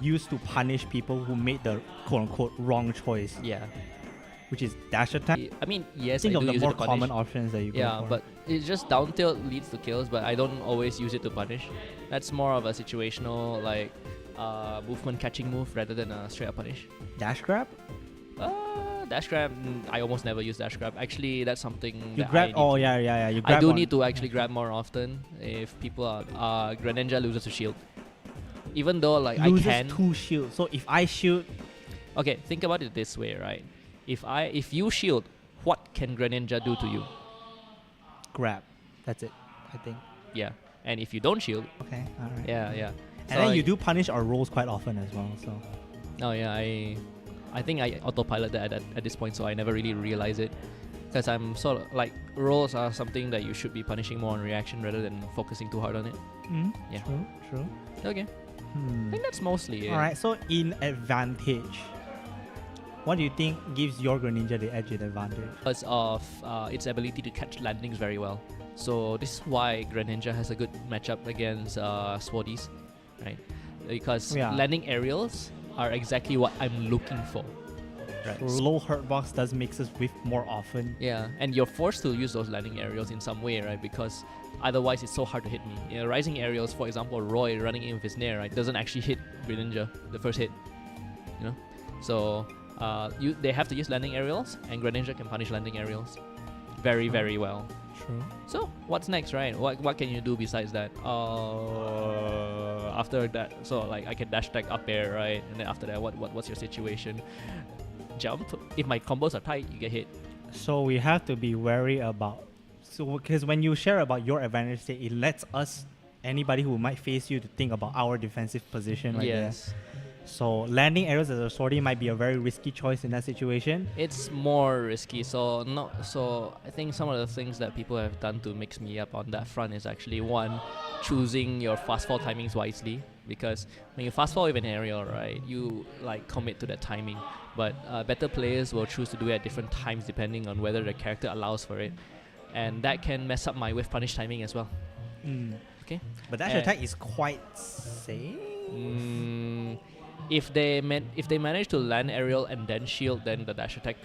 use to punish people who made the quote-unquote wrong choice, Yeah. which is dash attack? I mean, yes, Think I of do the use more it to punish. common options that you Yeah, go for. but it's just down tilt leads to kills, but I don't always use it to punish. That's more of a situational like movement catching move rather than a straight up punish. Dash grab? Dash grab, I almost never use dash grab. Actually, that's something You that grab? I need Oh to- yeah. You grab I do on- need to actually grab more often if people are Greninja loses to shield. Even though like loses I can 2 shields. So if I shield, Okay, think about it this way, right? If you shield, what can Greninja do to you? grab. That's it, I think. Yeah. And if you don't shield, Okay, alright. yeah. And then you do punish our rolls quite often as well. So Oh yeah, I think I autopilot that at this point, so I never really realize it. Because I'm sort of like rolls are something that you should be punishing more on reaction rather than focusing too hard on it. Yeah. True. Okay, I think that's mostly it. Alright, so in advantage, what do you think gives your Greninja the edge in advantage? Because of its ability to catch landings very well. So this is why Greninja has a good matchup against Swardies, right? Because Yeah. landing aerials are exactly what I'm looking for. Right. Low hurt box does makes us whiff more often. Yeah, and you're forced to use those landing aerials in some way, right? Because otherwise it's so hard to hit me. You know, rising aerials, for example, Roy running in with his Nair, right, doesn't actually hit Greninja the first hit. You know, so they have to use landing aerials, and Greninja can punish landing aerials very, very well. True. So what's next, right? What can you do besides that? After that, so like I can dash attack up air, right? And then after that, what's your situation? Jump. If my combos are tight, you get hit. So we have to be wary about. So because when you share about your advantage state, it lets us, anybody who might face you, to think about our defensive position right Yes. So landing arrows as a sortie might be a very risky choice in that situation. It's more risky. So I think some of the things that people have done to mix me up on that front is actually one, choosing your fast fall timings wisely. Because when you fast fall with an aerial, right, you like commit to that timing. But better players will choose to do it at different times depending on whether the character allows for it, and that can mess up my whiff punish timing as well. Okay. But dash attack is quite safe. If they manage to land aerial and then shield, then the dash attack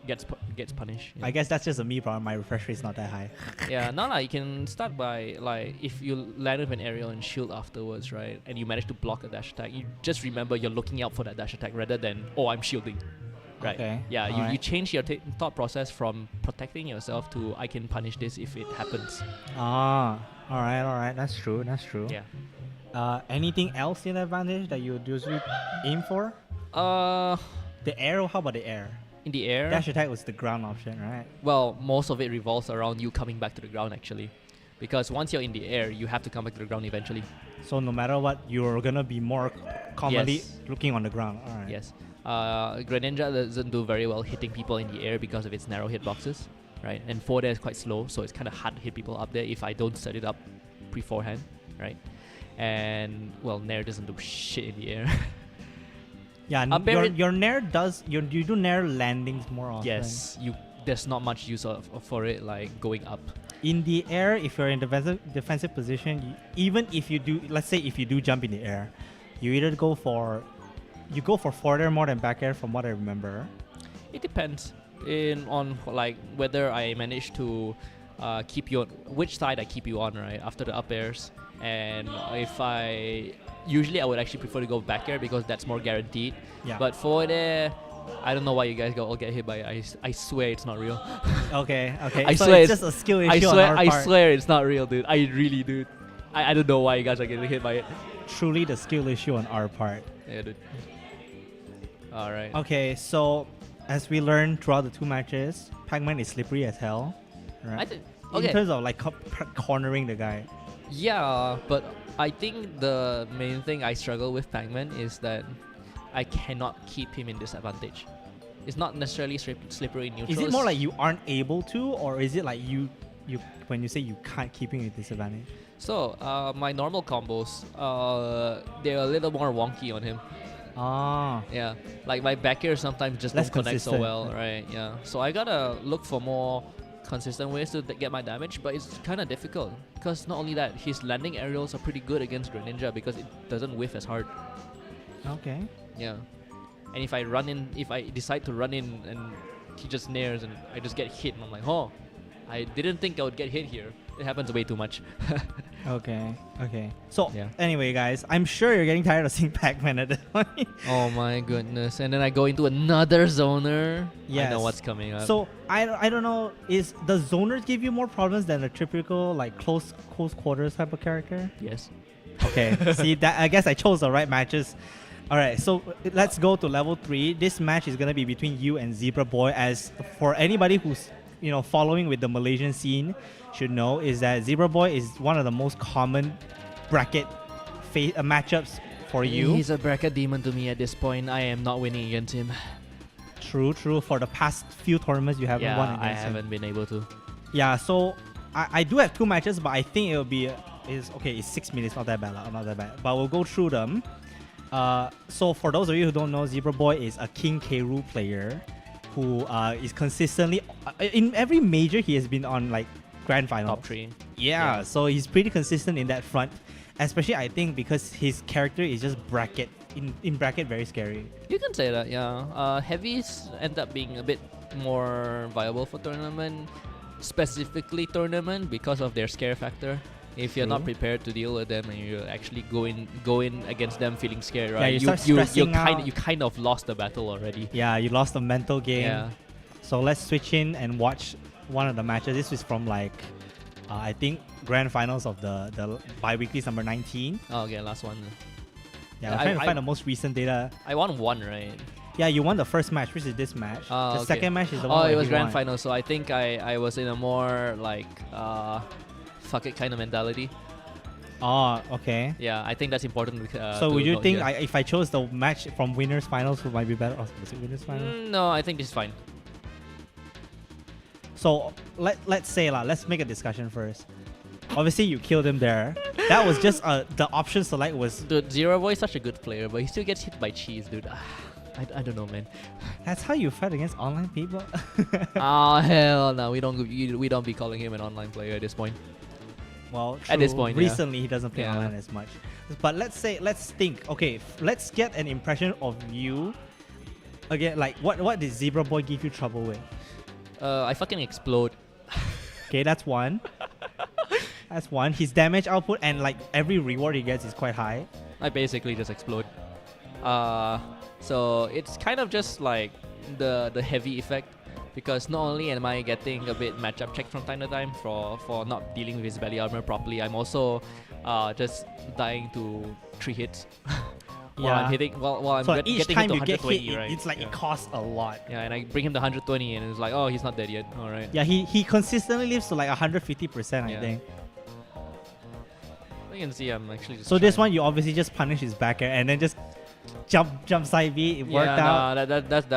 gets punished. I guess that's just a me problem. My refresh rate is not that high. Yeah, no, you can start by like if you land with an aerial and shield afterwards, right, and you manage to block a dash attack, you just remember you're looking out for that dash attack rather than I'm shielding. Right. Okay. Yeah, you change your thought process from protecting yourself to I can punish this if it happens. Ah, all right. That's true. Yeah. Anything else in advantage that you would usually aim for? The arrow. How about the air? In the air. Dash attack was the ground option, right? Well, most of it revolves around you coming back to the ground actually, because once you're in the air, you have to come back to the ground eventually. So no matter what, you're gonna be more commonly Yes. looking on the ground. All right. Yes. Greninja doesn't do very well hitting people in the air because of its narrow hitboxes, right? And forward air is quite slow, so it's kind of hard to hit people up there if I don't set it up beforehand, right? And well, Nair doesn't do shit in the air. Yeah, Up air your Nair does you do Nair landings more often. Yes, there's not much use for it like going up. In the air, if you're in defensive position, even if you do, let's say if you do jump in the air, you either go for forward air more than back air, from what I remember. It depends on like whether I manage to keep you on which side I keep you on, right, after the up airs. And if usually I would actually prefer to go back air because that's more guaranteed. Yeah. But forward air, I don't know why you guys all get hit by it. I swear it's not real. Okay. I so swear it's just a skill issue on our part. I swear it's not real, dude. I really do. I don't know why you guys are getting hit by it. Truly the skill issue on our part. Yeah, dude. All right. Okay, so as we learned throughout the two matches, Pac-Man is slippery as hell. Right? In terms of like cornering the guy. Yeah, but I think the main thing I struggle with Pac-Man is that I cannot keep him in disadvantage. It's not necessarily slippery in neutral. Is it more like you aren't able to, or is it like you when you say you can't keep him in disadvantage? So my normal combos, they're a little more wonky on him. Ah. Yeah, like my back air sometimes just Less don't connect so consistent. well, right? Yeah, so I gotta look for more consistent ways to get my damage, but it's kind of difficult because not only that, his landing aerials are pretty good against Greninja because it doesn't whiff as hard. Okay. Yeah, and if I decide to run in and he just nairs and I just get hit, and I'm like, oh, I didn't think I would get hit here. It happens way too much. Okay. So Yeah. anyway, guys, I'm sure you're getting tired of seeing Pac-Man at this point. Oh my goodness! And then I go into another zoner. I Yes. know what's coming up. So I don't know. Does zoners give you more problems than a typical like close quarters type of character? yes. Okay. See that? I guess I chose the right matches. All right. So let's go to level 3. This match is gonna be between you and Zebra Boy. As for anybody who's following with the Malaysian scene, should know is that Zebra Boy is one of the most common bracket matchups for you. He's a bracket demon to me at this point. I am not winning against him. True. For the past few tournaments, you haven't won against I him. haven't been able to. Yeah, so I do have 2 matches, but I think it'll be it's 6 minutes, not that bad. But we'll go through them. So for those of you who don't know, Zebra Boy is a King K. Rool player who is consistently in every major he has been on like grand finals. Top 3. Yeah, so he's pretty consistent in that front, especially I think because his character is just bracket in bracket very scary. You can say that, yeah. Heavies end up being a bit more viable for tournament, specifically tournament because of their scare factor. If you're not True. prepared to deal with them and you actually go in against them feeling scared, right? Yeah, you start stressing out. You kind of lost the battle already. Yeah, you lost the mental game. Yeah. So let's switch in and watch one of the matches. This is from like I think grand finals of the bi-weekly number 19. Oh, okay, last one. Yeah, I'm trying to find the most recent data. I won one, right? Yeah, you won the first match, which is this match. Oh, the okay. second match is the one Oh, where it was he grand won. final, so I think I was in a more like fuck it kind of mentality. Oh, okay. Yeah, I think that's important. So to would you note think here. if I chose the match from winners finals, it might be better? Oh, was it winners finals? No, I think this is fine. So let's say let's make a discussion first. Obviously, you killed him there. That was just the option select was. Dude, Zero Boy is such a good player, but he still gets hit by cheese, dude. I don't know, man. That's how you fight against online people. Oh hell no, we don't be calling him an online player at this point. Well, At this true. point, yeah. Recently he doesn't play Yeah. online as much. But let's think. Okay, let's get an impression of you. Again, like what did Zebra Boy give you trouble with? I fucking explode. Okay, that's one. That's one. His damage output and like every reward he gets is quite high. I basically just explode. So it's kind of just like the heavy effect, because not only am I getting a bit matchup checked from time to time for not dealing with his belly armor properly, I'm also just dying to 3 hits while I'm hitting while I'm So getting each hit time to you get 120, hit, right? it's like yeah. it costs a lot. Yeah, and I bring him to 120, and it's like, oh, he's not dead yet. All right. Yeah, he consistently lives to like 150%, I Yeah. think. You can see I'm actually just. So this trying. one you obviously just punish his back air and then just jump side B. It worked out. No,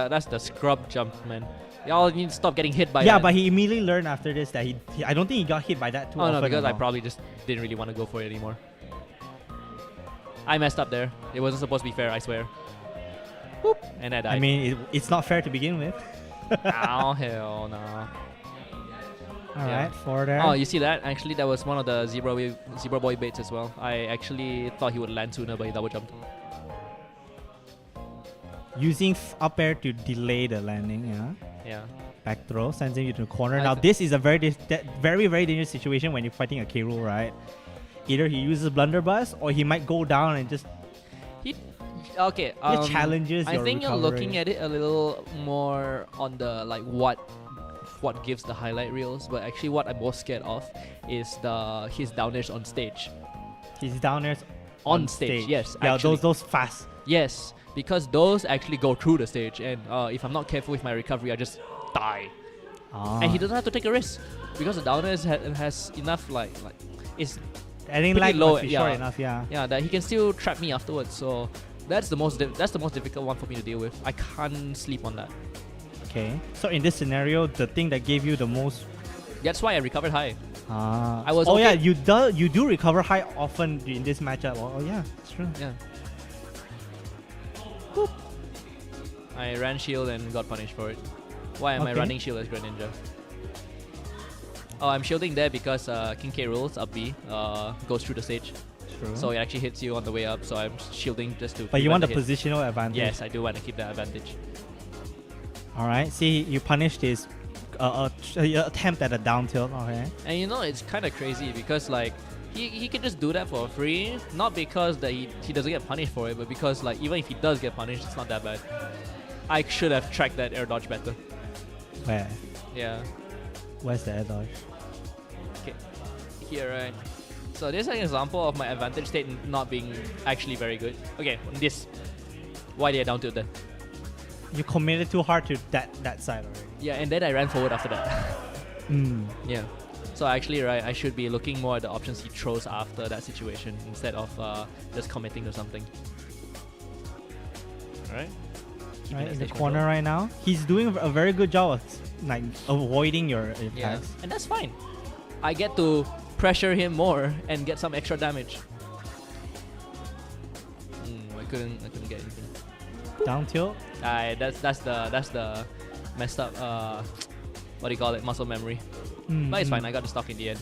that's the scrub jump, man. Y'all need to stop getting hit by Yeah, that. but he immediately learned after this that he I don't think he got hit by that too Oh often. no, because at I all. probably just didn't really want to go for it anymore. I messed up there. It wasn't supposed to be fair, I swear. Boop, and I died. I mean, it's not fair to begin with. oh hell no. All Yeah. right, 4 there. Oh, you see that? Actually, that was one of the Zebra Boy baits as well. I actually thought he would land sooner, but he double jumped. Using up air to delay the landing, yeah. Yeah. Back throw, sending you to the corner. I Now, th- this is a very, very dangerous situation when you're fighting a K rule, right? Either he uses blunderbuss or he might go down and just Okay. It challenges I your think you're recovery. looking at it a little more on the like what gives the highlight reels, but actually what I'm most scared of is his down airs on stage. His down airs On stage, yes. Yeah, actually. those fast. Yes, because those actually go through the stage, and if I'm not careful with my recovery, I just die. And he doesn't have to take a risk because the downers has enough like it's Adding pretty like low, must be yeah. short enough, yeah. yeah that he can still trap me afterwards. So that's the most difficult one for me to deal with. I can't sleep on that. Okay. So in this scenario, the thing that gave you the most That's why I recovered high. I was Oh okay. yeah, you do recover high often in this matchup. Oh yeah, it's true. Yeah. Boop. I ran shield and got punished for it. Why am I Okay. running shield as Greninja? Oh, I'm shielding there because King K rules up B goes through the stage, True. so it actually hits you on the way up. So I'm shielding just to. But you want the prevent hit. positional advantage. Yes, I do want to keep that advantage. All right. See, you punished his attempt at a down tilt. Okay. And you know it's kind of crazy because like he can just do that for free, not because that he doesn't get punished for it, but because like even if he does get punished, it's not that bad. I should have tracked that air dodge better. Where? Yeah. Where's the air dodge? Okay. Here, right. So this is an example of my advantage state not being actually very good. Okay, this. Why did I down tilt then? You committed too hard to that side already. Yeah, and then I ran forward after that. Mm. Yeah. So actually, right, I should be looking more at the options he throws after that situation instead of just committing to something. Alright. Right in the corner right now. He's doing a very good job of like avoiding your attacks. Yeah, and that's fine. I get to pressure him more and get some extra damage. I couldn't get anything. Down tilt. That's the messed up what do you call it, muscle memory. But it's fine. I got the stock in the end.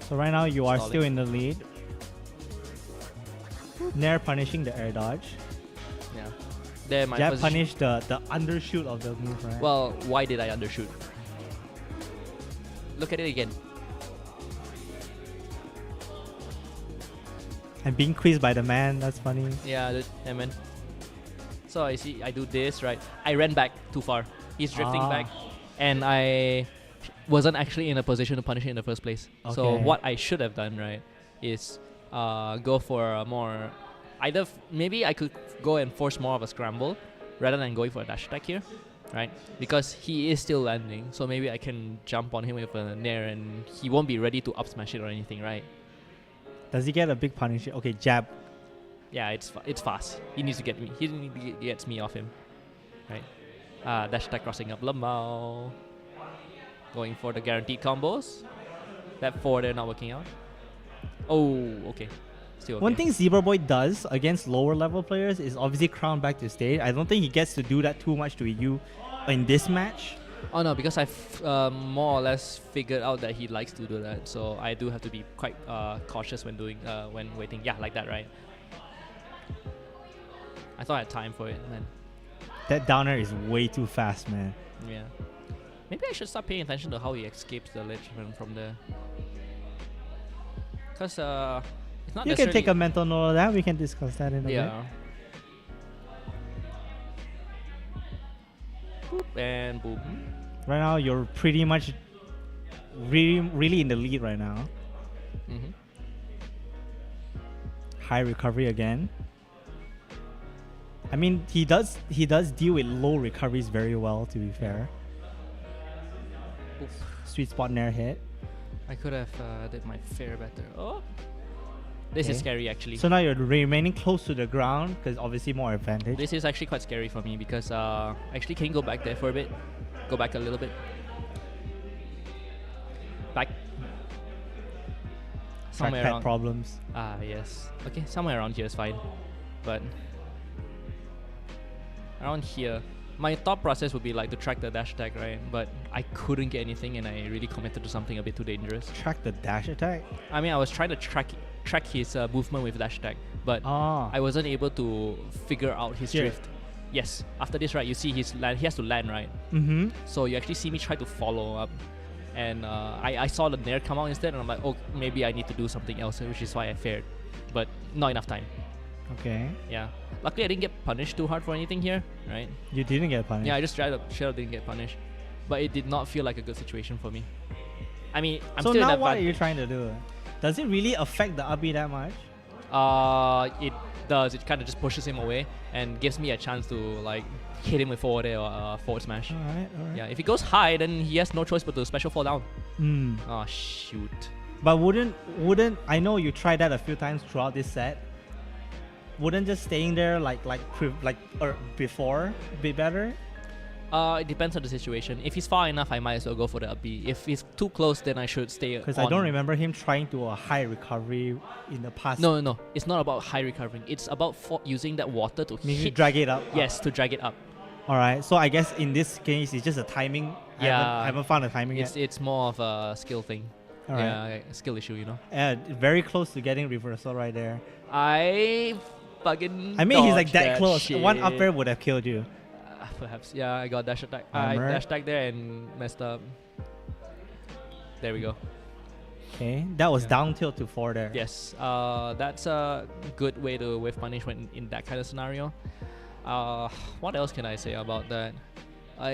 So right now you are Solid. still in the lead. Nair punishing the air dodge. Yeah. There my Jab position. punished the undershoot of the move, right? Well, why did I undershoot? Look at it again. And being quizzed by the man, that's funny. Yeah, man. So I see. I do this right. I ran back too far. He's drifting back, and I wasn't actually in a position to punish it in the first place. So Okay. what I should have done, right, is go for a more either maybe I could go and force more of a scramble rather than going for a dash attack here, right? Because he is still landing, so maybe I can jump on him with a nair and he won't be ready to up smash it or anything, right? Does he get a big punish? Okay, jab. Yeah, it's fast. He needs to get me. He gets me off him, right? Dash attack crossing up Lamau. Going for the guaranteed combos. That forward air not working out. Oh, okay. Still okay. One thing Zebra Boy does against lower level players is obviously crown back to stage. I don't think he gets to do that too much to you in this match. Oh no, because I've more or less figured out that he likes to do that, so I do have to be quite cautious when waiting. Yeah, like that, right? I thought I had time for it, man. That downer is way too fast, man. Yeah. Maybe I should start paying attention to how he escapes the ledge from there. Cause it's not You can take a mental note of that. We can discuss that in a bit. Boop and boop. Right now, you're pretty much really in the lead right now. Mm-hmm. High recovery again. I mean, he does deal with low recoveries very well, to be fair. Oof. Sweet spot nair hit. I could have did my fair better. Oh, this is Okay. scary actually. So now you're remaining close to the ground because obviously more advantage. This is actually quite scary for me because actually can you go back there for a bit? Go back a little bit. Back. Somewhere Trackpad around. problems. Yes. Okay, somewhere around here is fine. But around here, my thought process would be like to track the dash attack, right? But I couldn't get anything and I really committed to something a bit too dangerous. Track the dash attack? I mean, I was trying to track his movement with dash attack, but I wasn't able to figure out his Here. drift. Yes, after this, right, you see his land. He has to land, right? Mm-hmm. So you actually see me try to follow up, and I saw the nair come out instead, and I'm like, oh, maybe I need to do something else, which is why I fared, but not enough time. Okay. Yeah. Luckily, I didn't get punished too hard for anything here, right? You didn't get punished. Yeah, I just straight up didn't get punished, but it did not feel like a good situation for me. I mean, I'm so still now in what are you advantage. trying to do? Does it really affect the up B that much? It does. It kind of just pushes him away and gives me a chance to like hit him with forward air or forward smash. Alright. Yeah, if he goes high, then he has no choice but to special fall down. Mm. Oh shoot. But wouldn't I know you tried that a few times throughout this set. Wouldn't just staying there or before be better? It depends on the situation. If he's far enough, I might as well go for the up B. If he's too close, then I should stay on. Because I don't remember him trying to a high recovery in the past. No. It's not about high recovering. It's about using that water to Maybe hit. drag it up. Yes, to drag it up. Alright, so I guess in this case it's just a timing. Yeah. I haven't found a timing yet. It's more of a skill thing. Alright. Yeah, a skill issue, you know. Very close to getting reversal right there. I fucking. I mean, he's like dodged that close. shit. One up air would have killed you. Perhaps. Yeah, I got dash attack. I Armor. dash attack there and messed up. There we go. Okay, that was Yeah. down tilt to 4 there. Yes, that's a good way to whiff punish when in that kind of scenario. What else can I say about that?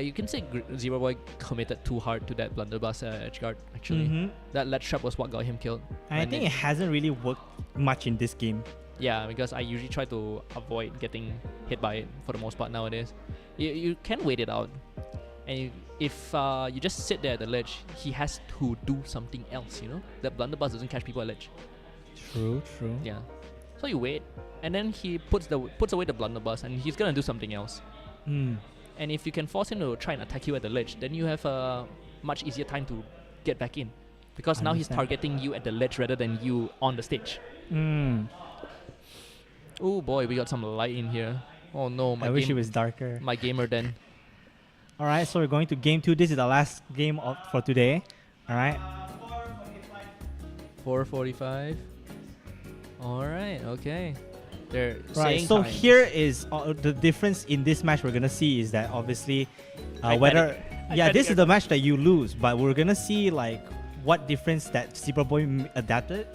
You can say Zero Boy committed too hard to that blunderbuss edge guard. Actually, Mhm. that ledge trap was what got him killed. And I And think it hasn't really worked much in this game. Yeah, because I usually try to avoid getting hit by it for the most part nowadays. You can wait it out, and if you just sit there at the ledge, he has to do something else. You know, that blunderbuss doesn't catch people at ledge. True. Yeah, so you wait, and then he puts away the blunderbuss, and he's gonna do something else. Mm. And if you can force him to try and attack you at the ledge, then you have a much easier time to get back in, because now he's Understand. targeting you at the ledge rather than you on the stage. Mm. Oh boy, we got some light in here. Oh no, I wish it was darker. my gamer den. Alright, so we're going to game 2. This is the last game for today. Alright. 4:45. All right, okay. They're Right, saying so times. here is the difference in this match we're gonna see is that obviously whether this is the match that you lose, but we're gonna see like what difference that Zebra Boy adapted,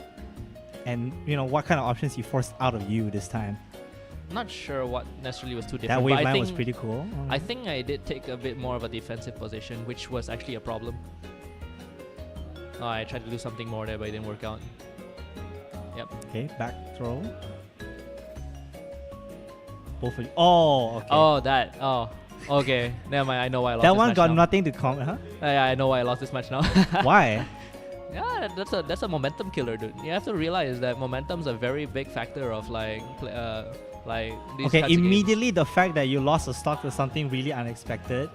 and you know what kind of options he forced out of you this time. Not sure what necessarily was too different. That but wave I line think, was pretty cool. I think I did take a bit more of a defensive position, which was actually a problem. I tried to do something more there, but it didn't work out. Yep. Okay, back throw. Both of you. Oh, okay. Oh, that. Oh, okay. Never mind. I know why I lost that this one match got now. nothing to comment, huh? Yeah, I know why I lost this match now. Why? Yeah, that's a momentum killer, dude. You have to realize that momentum's a very big factor of like these Okay, kinds of games. immediately the fact that you lost a stock to something really unexpected,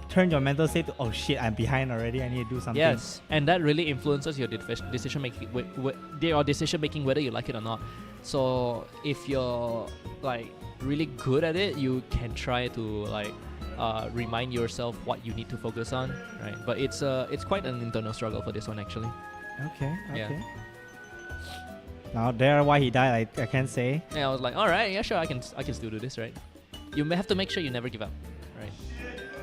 turn your mental state to, oh shit, I'm behind already, I need to do something. Yes, and that really influences your decision making. Your decision making, whether you like it or not. So if you're like really good at it, you can try to like remind yourself what you need to focus on, right? But it's quite an internal struggle for this one actually. Okay. Yeah. Now there, why he died, I can't say. Yeah, I was like, all right, yeah, sure, I can still do this, right? You may have to make sure you never give up, right?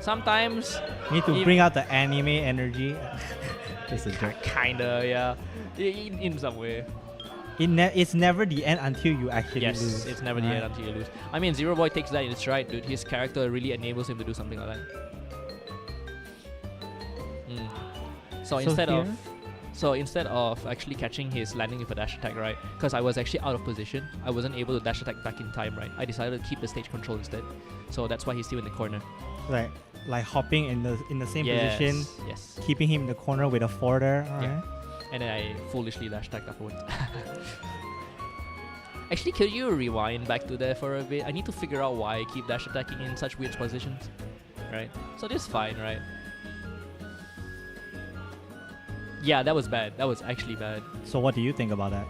Sometimes Need to bring out the anime energy. Just a joke. kinda, yeah, in some way. It's never the end until you actually Yes, lose. it's never the end until you lose. I mean, Zero Boy takes that in its stride, dude. His character really enables him to do something like that. So instead of actually catching his landing with a dash attack, right? Because I was actually out of position, I wasn't able to dash attack back in time, right? I decided to keep the stage control instead. So that's why he's still in the corner. Like hopping in the same position, Yes. keeping him in the corner with a forwarder. Yeah. Alright. And then I foolishly dash attacked afterwards. Actually, could you rewind back to there for a bit? I need to figure out why I keep dash attacking in such weird positions. Right? So this is fine, right? Yeah, that was bad. That was actually bad. So what do you think about that?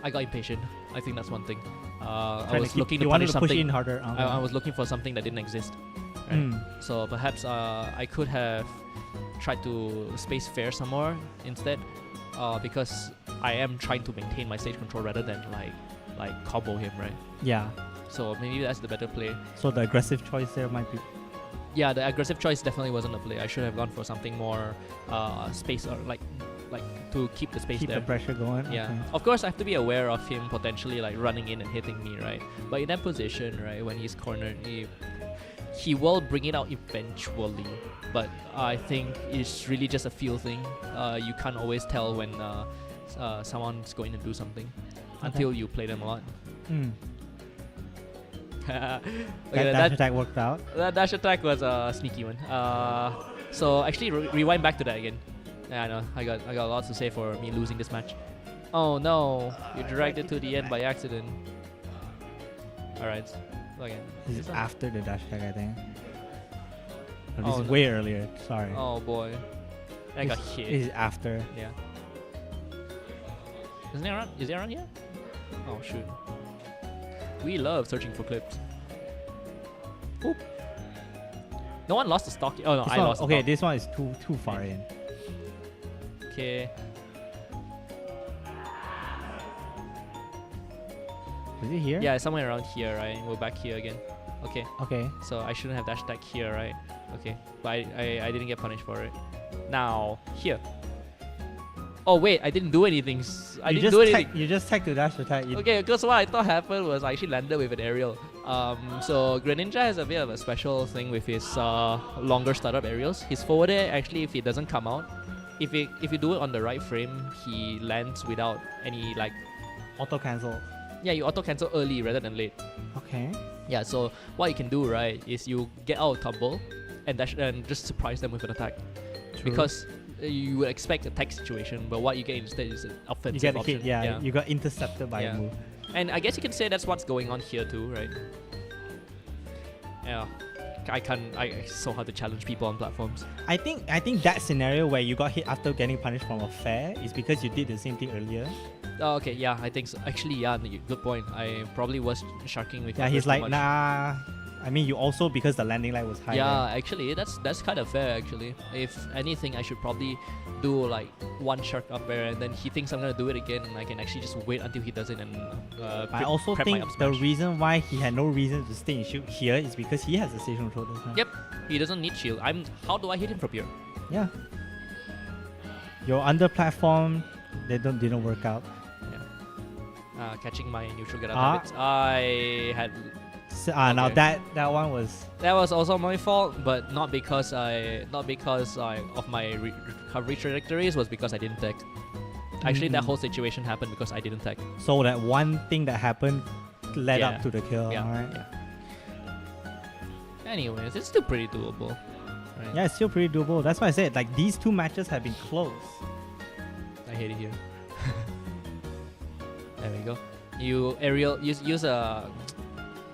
I got impatient. I think that's one thing. I Trying was keep- looking to you wanted punish to push something. in harder. I was looking for something that didn't exist. Right? Mm. So perhaps I could have tried to space fair some more instead, because I am trying to maintain my stage control rather than like combo him, right? Yeah. So maybe that's the better play. So the aggressive choice there might be. Yeah, the aggressive choice definitely wasn't a play. I should have gone for something more space or like to keep the space Keep there. the pressure going. Yeah, Okay. of course I have to be aware of him potentially like running in and hitting me, right? But in that position, right, when he's cornered, he will bring it out eventually. But I think it's really just a feel thing. You can't always tell when someone's going to do something until you play them a lot. Mm. Okay, That dash attack worked out. that dash attack was a sneaky one. So actually rewind back to that again. Yeah, I know. I got a lot to say for me losing this match. Oh no, you dragged it to the end by accident. Alright. Okay. This is after the dash attack, I think. Or Oh, this is no. way earlier. Sorry. Oh boy. I got This hit. is after. Yeah. Isn't it around? Is it around here? Oh shoot. We love searching for clips. Oop. No one lost the stock. Oh no, This I one- lost. the okay, stock. this one is too far in. Okay. Is it here? Yeah, somewhere around here, right? We're back here again. Okay. Okay. So I shouldn't have dash attack here, right? Okay. But I didn't get punished for it. Now here. Oh wait, I didn't do anything. I didn't do anything. You just tag to dash attack. Okay, because what I thought happened was I actually landed with an aerial. So Greninja has a bit of a special thing with his longer startup aerials. His forward air, actually, if it doesn't come out, if you do it on the right frame, he lands without any like. Auto cancel. Yeah, you auto cancel early rather than late. Okay. Yeah, so what you can do, right, is you get out of tumble and dash and just surprise them with an attack. True. Because you would expect a tech situation, but what you get instead is an offensive You get a option. hit. Yeah. You got intercepted by Yeah. a move. And I guess you can say that's what's going on here too, right? Yeah. It's so hard to challenge people on platforms. I think that scenario where you got hit after getting punished from a fair is because you did the same thing earlier. Oh, okay, yeah, I think so. Actually, yeah, good point. I probably was sharking with Yeah, my he's first too like, much. nah. I mean, you also, because the landing light was high. Yeah, actually, that's kind of fair. Actually, if anything, I should probably do like one shark up air, and then he thinks I'm gonna do it again, and I can actually just wait until he does it and. I also prep my think up the smash. reason why he had no reason to stay in shield here is because he has the stage control this time. Yep, he doesn't need shield. How do I hit him from here? Yeah. Your under platform, they didn't work out. Catching my neutral get up Ah. habits. I had. Now Okay. that one was That was also my fault, but not because of my recovery trajectories. Was because I didn't tech. Actually, that Mhm. whole situation happened because I didn't tech. so that one thing that happened led Yeah. up to the kill. Yeah. Alright. Yeah. Anyways, it's still pretty doable. Right? Yeah, it's still pretty doable. That's why I said like these two matches have been close. I hate it here. There we go. You aerial use a.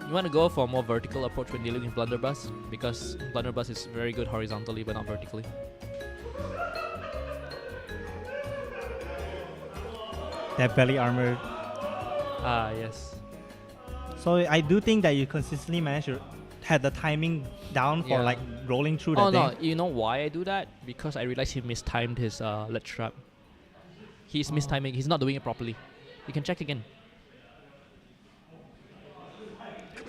You want to go for a more vertical approach when dealing with blunderbuss because blunderbuss is very good horizontally but not vertically. That belly armor. Ah yes. So I do think that you consistently manage to have the timing down for Yeah. like rolling through that Oh no, thing. you know why I do that? Because I realized he mistimed his ledge trap. He's mistiming. He's not doing it properly. You can check again.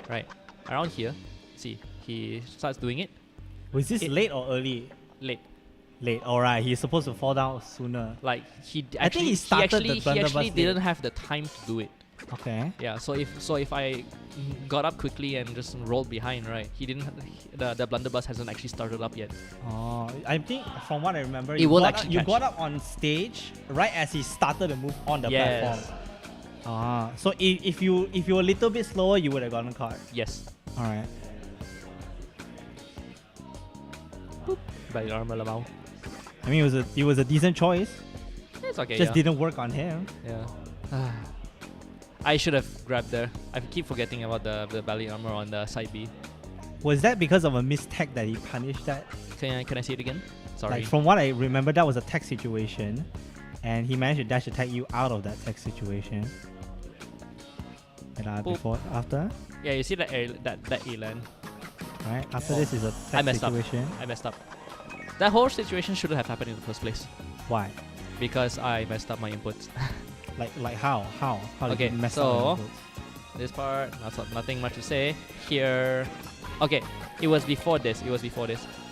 Right, around here. See, he starts doing it Was this it- late or early? late. Late. Alright, he's supposed to fall down sooner. Like I think he started the he blunderbuss actually late. didn't have the time to do it. Okay. Yeah. So if I got up quickly and just rolled behind, right? He didn't. The blunderbuss hasn't actually started up yet. Oh, I think from what I remember, It you, won't got, actually you catch. got up on stage right as he started to move on the Yes. platform. Ah, so if you were a little bit slower, you would have gotten caught. Yes. All right. By armor lamau. I mean, it was a decent choice. It's okay. Just yeah. didn't work on him. Yeah. I should have grabbed there. I keep forgetting about the belly armor on the side B. Was that because of a mistech that he punished that? Can I see it again? Sorry. Like from what I remember, that was a tech situation, and he managed to dash attack you out of that tech situation. And Boop. before, after, Yeah, you see that that elan. right? After this is a I tech messed up. situation. I messed up. That whole situation shouldn't have happened in the first place Why? because I messed up my inputs. Like how? How did Okay, you mess so- up? your inputs? This part, nothing much to say. Here, okay, it was before this.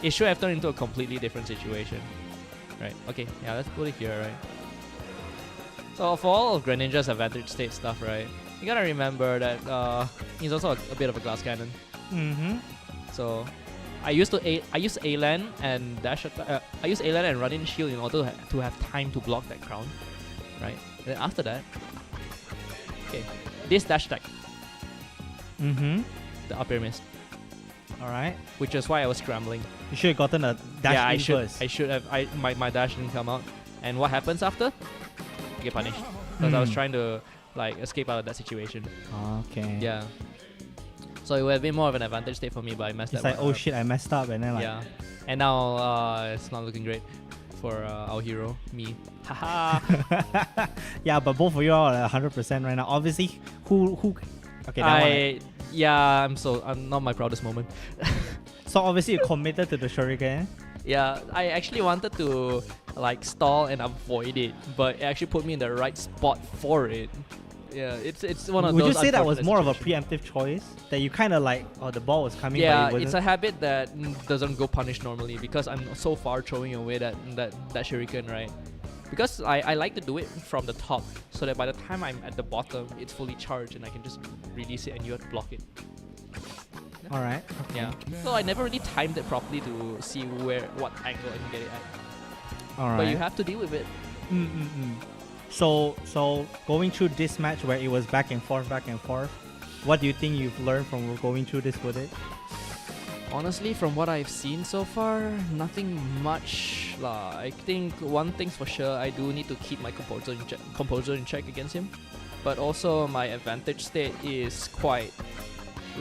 It should have turned into a completely different situation. Right, okay, yeah, let's put it here, right? So for all of Greninja's advantage state stuff, right, you gotta remember that he's also a bit of a glass cannon. Mm-hmm. So I used Alan and dash attack. I used Alan and run in shield in order to have time to block that crown, right? Then after that, okay, this dash attack, Mm-hmm. the up air missed, All right. which is why I was scrambling. You should have gotten a dash yeah, in first. I should have. My dash didn't come out, and what happens after? You get punished because I was Hmm. trying to like escape out of that situation. Okay. Yeah. So it would have been more of an advantage state for me, but I messed It's that like, one oh up. shit, I messed up, and then like, Yeah. And now it's not looking great for our hero, me. Haha. yeah, but both of you are at 100% right now. Obviously, who? Okay, that one. I'm not my proudest moment. So obviously you committed to the shuriken. Yeah, I actually wanted to like stall and avoid it, but it actually put me in the right spot for it. Yeah, it's one of Would those. you say that was unfortunate more of a situations. preemptive choice that you kind of like, oh, the ball was coming? Yeah, but it it's wasn't? a habit that doesn't go punished normally because I'm so far throwing away that shuriken, right? Because I like to do it from the top so that by the time I'm at the bottom, it's fully charged and I can just release it and you have to block it. All right. Yeah. So I never really timed it properly to see what angle I can get it at. All right. But you have to deal with it. So going through this match where it was back and forth, what do you think you've learned from going through this with it? Honestly, from what I've seen so far, nothing much lah. I think one thing's for sure, I do need to keep my composure in check against him. But also my advantage state is quite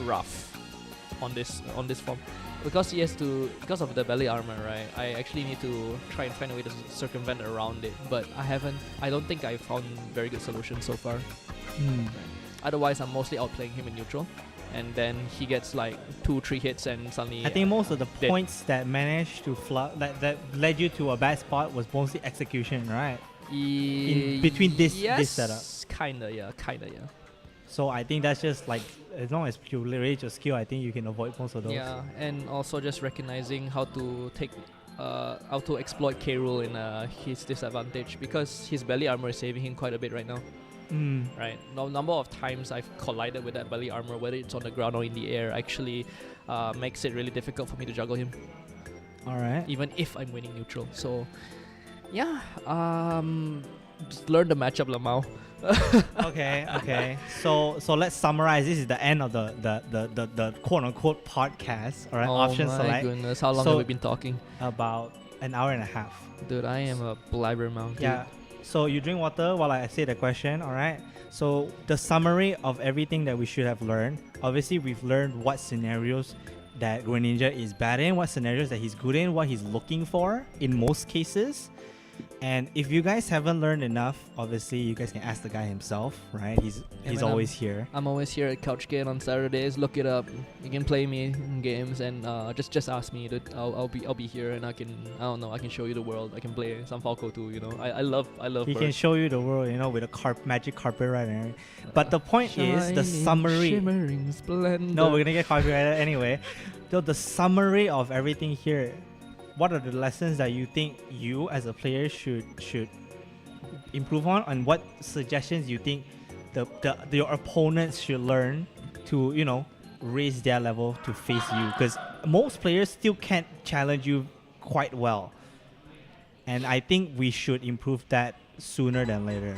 rough on this form. Because because of the belly armor, right? I actually need to try and find a way to circumvent around it. But I don't think I found very good solutions so far. Otherwise, I'm mostly outplaying him in neutral. And then he gets like 2-3 hits and suddenly... I think most of the dead. points that managed to that led you to a bad spot was mostly execution, right? In between this setup. Kinda, yeah. So I think that's just like, as long as you raise your skill, I think you can avoid most of those. Yeah, and also just recognizing how to exploit K. Rool in his disadvantage because his belly armor is saving him quite a bit right now. Right, no number of times I've collided with that belly armor, whether it's on the ground or in the air, actually makes it really difficult for me to juggle him. All right. Even if I'm winning neutral. So, yeah, Just learn the matchup, Lamau. Okay. So let's summarize. This is the end of the quote unquote podcast. All right, Oh option my select goodness, how long So- have we been talking? about an hour and a half. Dude, I am a blabbermouth. Dude. Yeah. So you drink water while I say the question. All right. So the summary of everything that we should have learned. Obviously, we've learned what scenarios that Greninja is bad in, what scenarios that he's good in, what he's looking for in most cases. And if you guys haven't learned enough, obviously you guys can ask the guy himself, right? He's man, always here. I'm always here at Couchgate on Saturdays. Look it up. You can play me in games and just ask me. Dude. I'll be here and I can show you the world. I can play some Falco too. You know, I love. He can birds. show you the world, with a magic carpet right there. But the point is the Shining, summary. shimmering splendor. No, we're gonna get copyrighted anyway. So the summary of everything here. What are the lessons that you think you as a player should improve on, and what suggestions you think your opponents should learn to raise their level to face you? Because most players still can't challenge you quite well, and I think we should improve that sooner than later.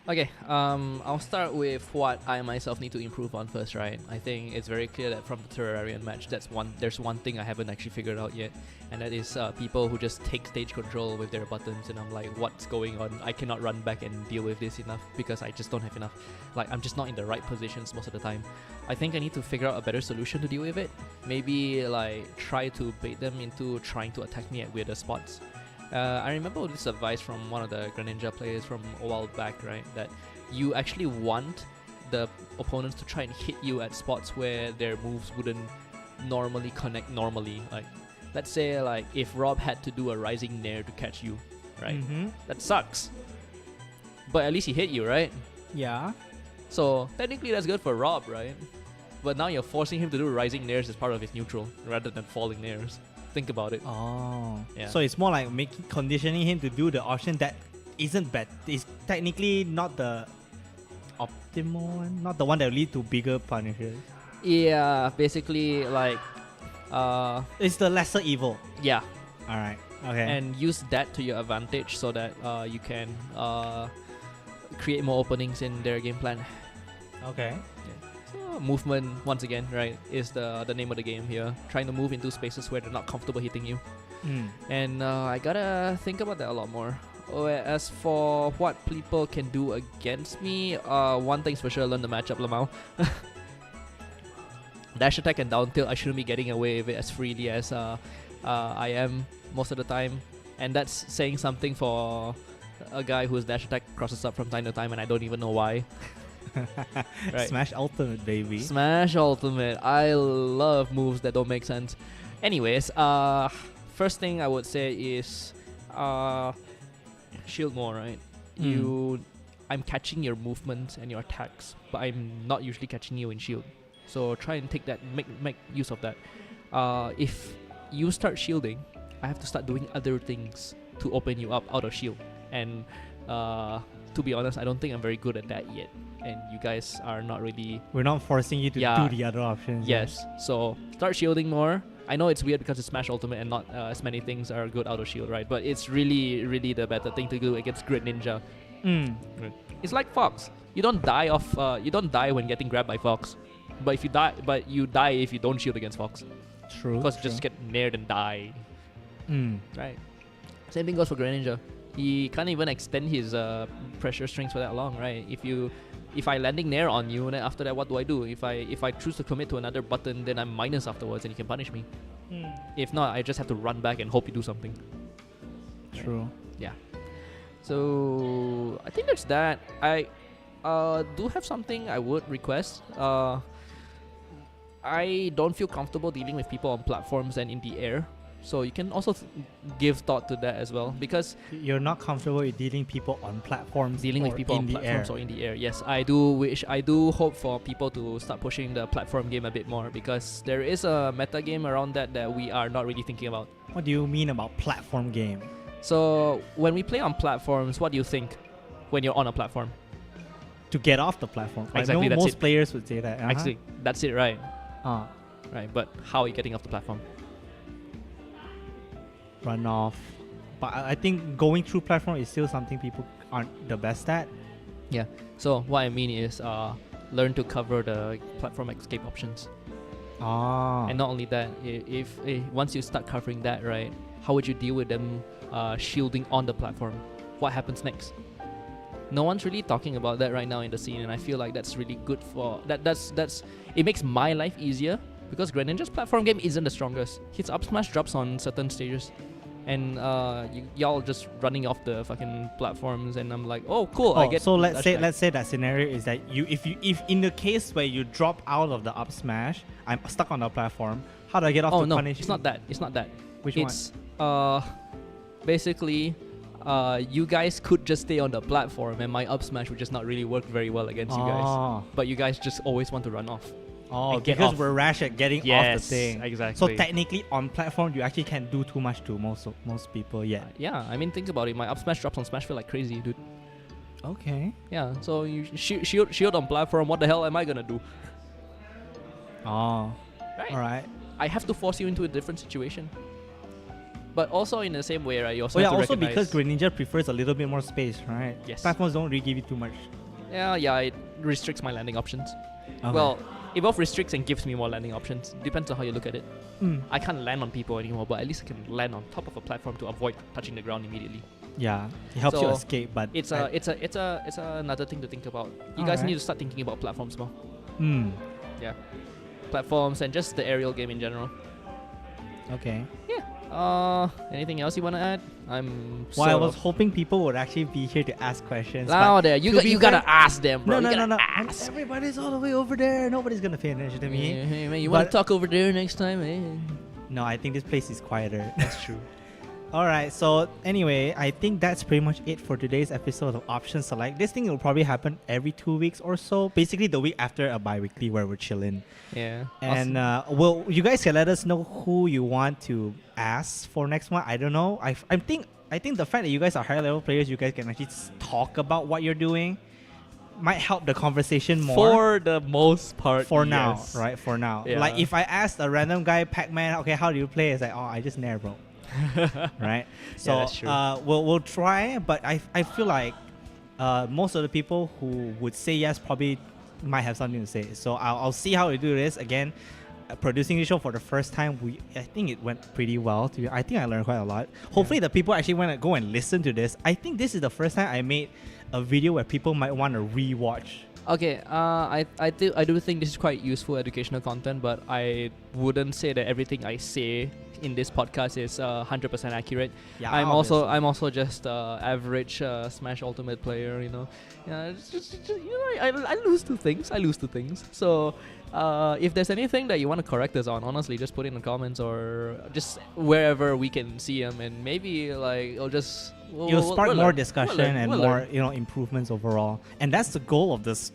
Okay, I'll start with what I myself need to improve on first, right? I think it's very clear that from the Terrarian match, there's one thing I haven't actually figured out yet, and that is people who just take stage control with their buttons, and I'm like, what's going on? I cannot run back and deal with this enough because I just don't have enough. Like, I'm just not in the right positions most of the time. I think I need to figure out a better solution to deal with it. Maybe like try to bait them into trying to attack me at weirder spots. I remember this advice from one of the Greninja players from a while back, right? That you actually want the opponents to try and hit you at spots where their moves wouldn't normally connect normally. Like, let's say like if Rob had to do a rising nair to catch you, right? Mm-hmm. That sucks. But at least he hit you, right? Yeah. So technically that's good for Rob, right? But now you're forcing him to do rising nairs as part of his neutral rather than falling nairs. Think about it. Oh. Yeah. So it's more like conditioning him to do the option that isn't bad. It's technically not the optimal one, not the one that will lead to bigger punishes. Yeah, basically like It's the lesser evil. yeah. All right. Okay. And use that to your advantage so that you can create more openings in their game plan. okay. So movement, once again, right, is the name of the game here. Trying to move into spaces where they're not comfortable hitting you. Mm. And I gotta think about that a lot more. As for what people can do against me, one thing's for sure, learn the matchup, Lamau. Dash attack and down tilt, I shouldn't be getting away with it as freely as I am most of the time. And that's saying something for a guy whose dash attack crosses up from time to time and I don't even know why. Right. Smash Ultimate, baby. Smash Ultimate. I love moves that don't make sense. Anyways, first thing I would say is shield more, right? I'm catching your movements and your attacks, but I'm not usually catching you in shield. So try and take that, make use of that. If you start shielding, I have to start doing other things to open you up out of shield. And to be honest, I don't think I'm very good at that yet. And you guys are not really... We're not forcing you to Yeah. do the other options. Yes. So start shielding more. I know it's weird because it's Smash Ultimate and not as many things are good out of shield, right? But it's really, really the better thing to do against Greninja. It's like Fox. You don't die when getting grabbed by Fox. But you die if you don't shield against Fox. True. Because you just get nared and die. Right. Same thing goes for Greninja. He can't even extend his pressure strings for that long, right? If I landing nair on you, then after that, what do? If I choose to commit to another button, then I'm minus afterwards, and you can punish me. If not, I just have to run back and hope you do something. True. Yeah. So I think that's that. I do have something I would request. I don't feel comfortable dealing with people on platforms and in the air. So you can also give thought to that as well, because You're not comfortable with dealing people on platforms. dealing with or people in on the platforms air. or in the air. Yes, I do hope for people to start pushing the platform game a bit more, because there is a meta game around that we are not really thinking about. What do you mean about platform game? So when we play on platforms, what do you think when you're on a platform? To get off the platform. I Exactly, know that's most it. players would say that. Actually, that's it, right? Uh, Right, but how are you getting off the platform? run off, But I think going through platform is still something people aren't the best at. So what I mean is learn to cover the platform escape options. Ah. And not only that, if once you start covering that, right, how would you deal with them shielding on the platform? What happens next? No one's really talking about that right now in the scene, and I feel like that's really good for that's it makes my life easier because Greninja's platform game isn't the strongest. His up smash drops on certain stages, and y'all just running off the fucking platforms, and I'm like, oh cool, I get. So let's say that scenario is that if in the case where you drop out of the up smash, I'm stuck on the platform. How do I get off to punish? It's not that. It's not that. Which it's basically you guys could just stay on the platform, and my up smash would just not really work very well against you guys. But you guys just always want to run off. Oh, and get because off. we're rash at getting off the thing. Exactly. So technically, on platform, you actually can't do too much to most people yet. Yeah, I mean, think about it. My up smash drops on Smashville like crazy, dude. Okay. Yeah, so you shield on platform. What the hell am I gonna do? Oh. Right. All right. I have to force you into a different situation. But also in the same way, right? You also Oh yeah. have to Also recognize. because Greninja prefers a little bit more space, right? Yes. Platforms don't really give you too much. Yeah, it restricts my landing options. Okay. Well, it both restricts and gives me more landing options. Depends on how you look at it. I can't land on people anymore, but at least I can land on top of a platform to avoid touching the ground immediately. Yeah, it helps you So, escape, but It's another thing to think about. You guys need to start thinking about platforms more. Platforms and just the aerial game in general. Okay. Anything else you want to add? I was hoping people would actually be here to ask questions. Louder. You gotta ask them, bro. No. Ask. Everybody's all the way over there. Nobody's gonna pay attention to me. Hey, man, you want to talk over there next time, eh? No, I think this place is quieter. That's true. All right. So anyway, I think that's pretty much it for today's episode of Option Select. This thing will probably happen every 2 weeks or so. Basically, the week after a bi-weekly where we're chilling. Yeah. And well, you guys can let us know who you want to ask for next one. I don't know. I think the fact that you guys are higher level players, you guys can actually talk about what you're doing, might help the conversation more. For the most part. For now, yes. right? For now. Yeah. Like if I asked a random guy, Pac-Man, okay, how do you play? It's like, oh, I just nair, bro. Right? So that's true. we'll try, but I feel like most of the people who would say yes probably might have something to say. So I'll see how we do this. Again, producing the show for the first time, I think it went pretty well. I think I learned quite a lot. Hopefully the people actually want to go and listen to this. I think this is the first time I made a video where people might want to re-watch. Okay, I do think this is quite useful educational content, but I wouldn't say that everything I say in this podcast is 100% accurate. Yeah, I'm also just average Smash Ultimate player, you know. Yeah, it's just you know, I lose to things. So if there's anything that you want to correct us on, honestly, just put it in the comments or just wherever we can see them, and maybe like it'll just You'll spark more learn. discussion and We'll more learn. improvements overall, and that's the goal of this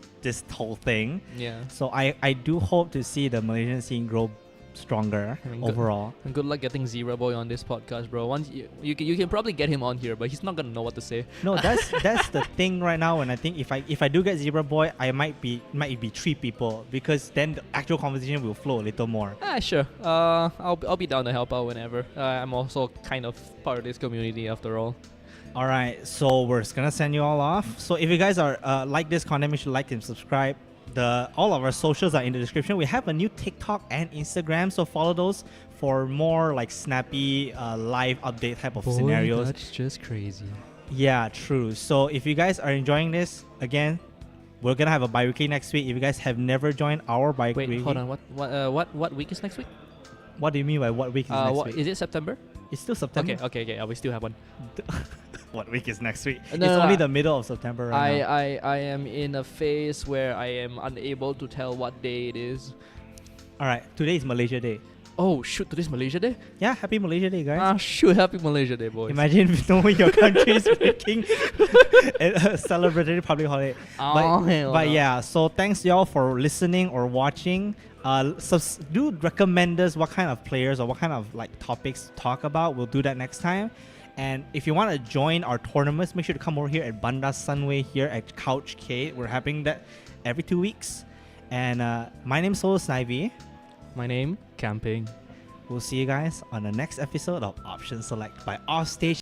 whole thing. Yeah. So I do hope to see the Malaysian scene grow stronger overall. And good luck getting Zero Boy on this podcast, bro. Once you can probably get him on here, but he's not gonna know what to say. No, that's the thing right now. And I think if I do get Zebra Boy, I might be 3 people, because then the actual conversation will flow a little more. Sure. I'll be down to help out whenever. I'm also kind of part of this community after all. All right, so we're just gonna send you all off. So if you guys are like this content, make sure to like and subscribe. All of our socials are in the description. We have a new TikTok and Instagram, so follow those for more like snappy live update type of scenarios. That's just crazy. Yeah, true. So if you guys are enjoying this, again, we're gonna have a bi-weekly next week. If you guys have never joined our bi-weekly, Wait, hold on. What week is next week? What do you mean by what week is next week? Is it September? It's still September. Okay. We still have one. What week is next week? No, It's only the middle of September right now. I am in a phase where I am unable to tell what day it is. All right, today is Malaysia Day. Oh shoot! Today's Malaysia Day. Yeah, happy Malaysia Day, guys. Shoot! Happy Malaysia Day, boys. Imagine knowing your country is making a celebrated public holiday. But yeah, so thanks y'all for listening or watching. Do recommend us what kind of players or what kind of like topics to talk about. We'll do that next time. And if you want to join our tournaments, make sure to come over here at Bandar Sunway here at Couch K. We're having that every 2 weeks. And my name's Solo Snivy. My name, Camping. We'll see you guys on the next episode of Option Select by Offstage.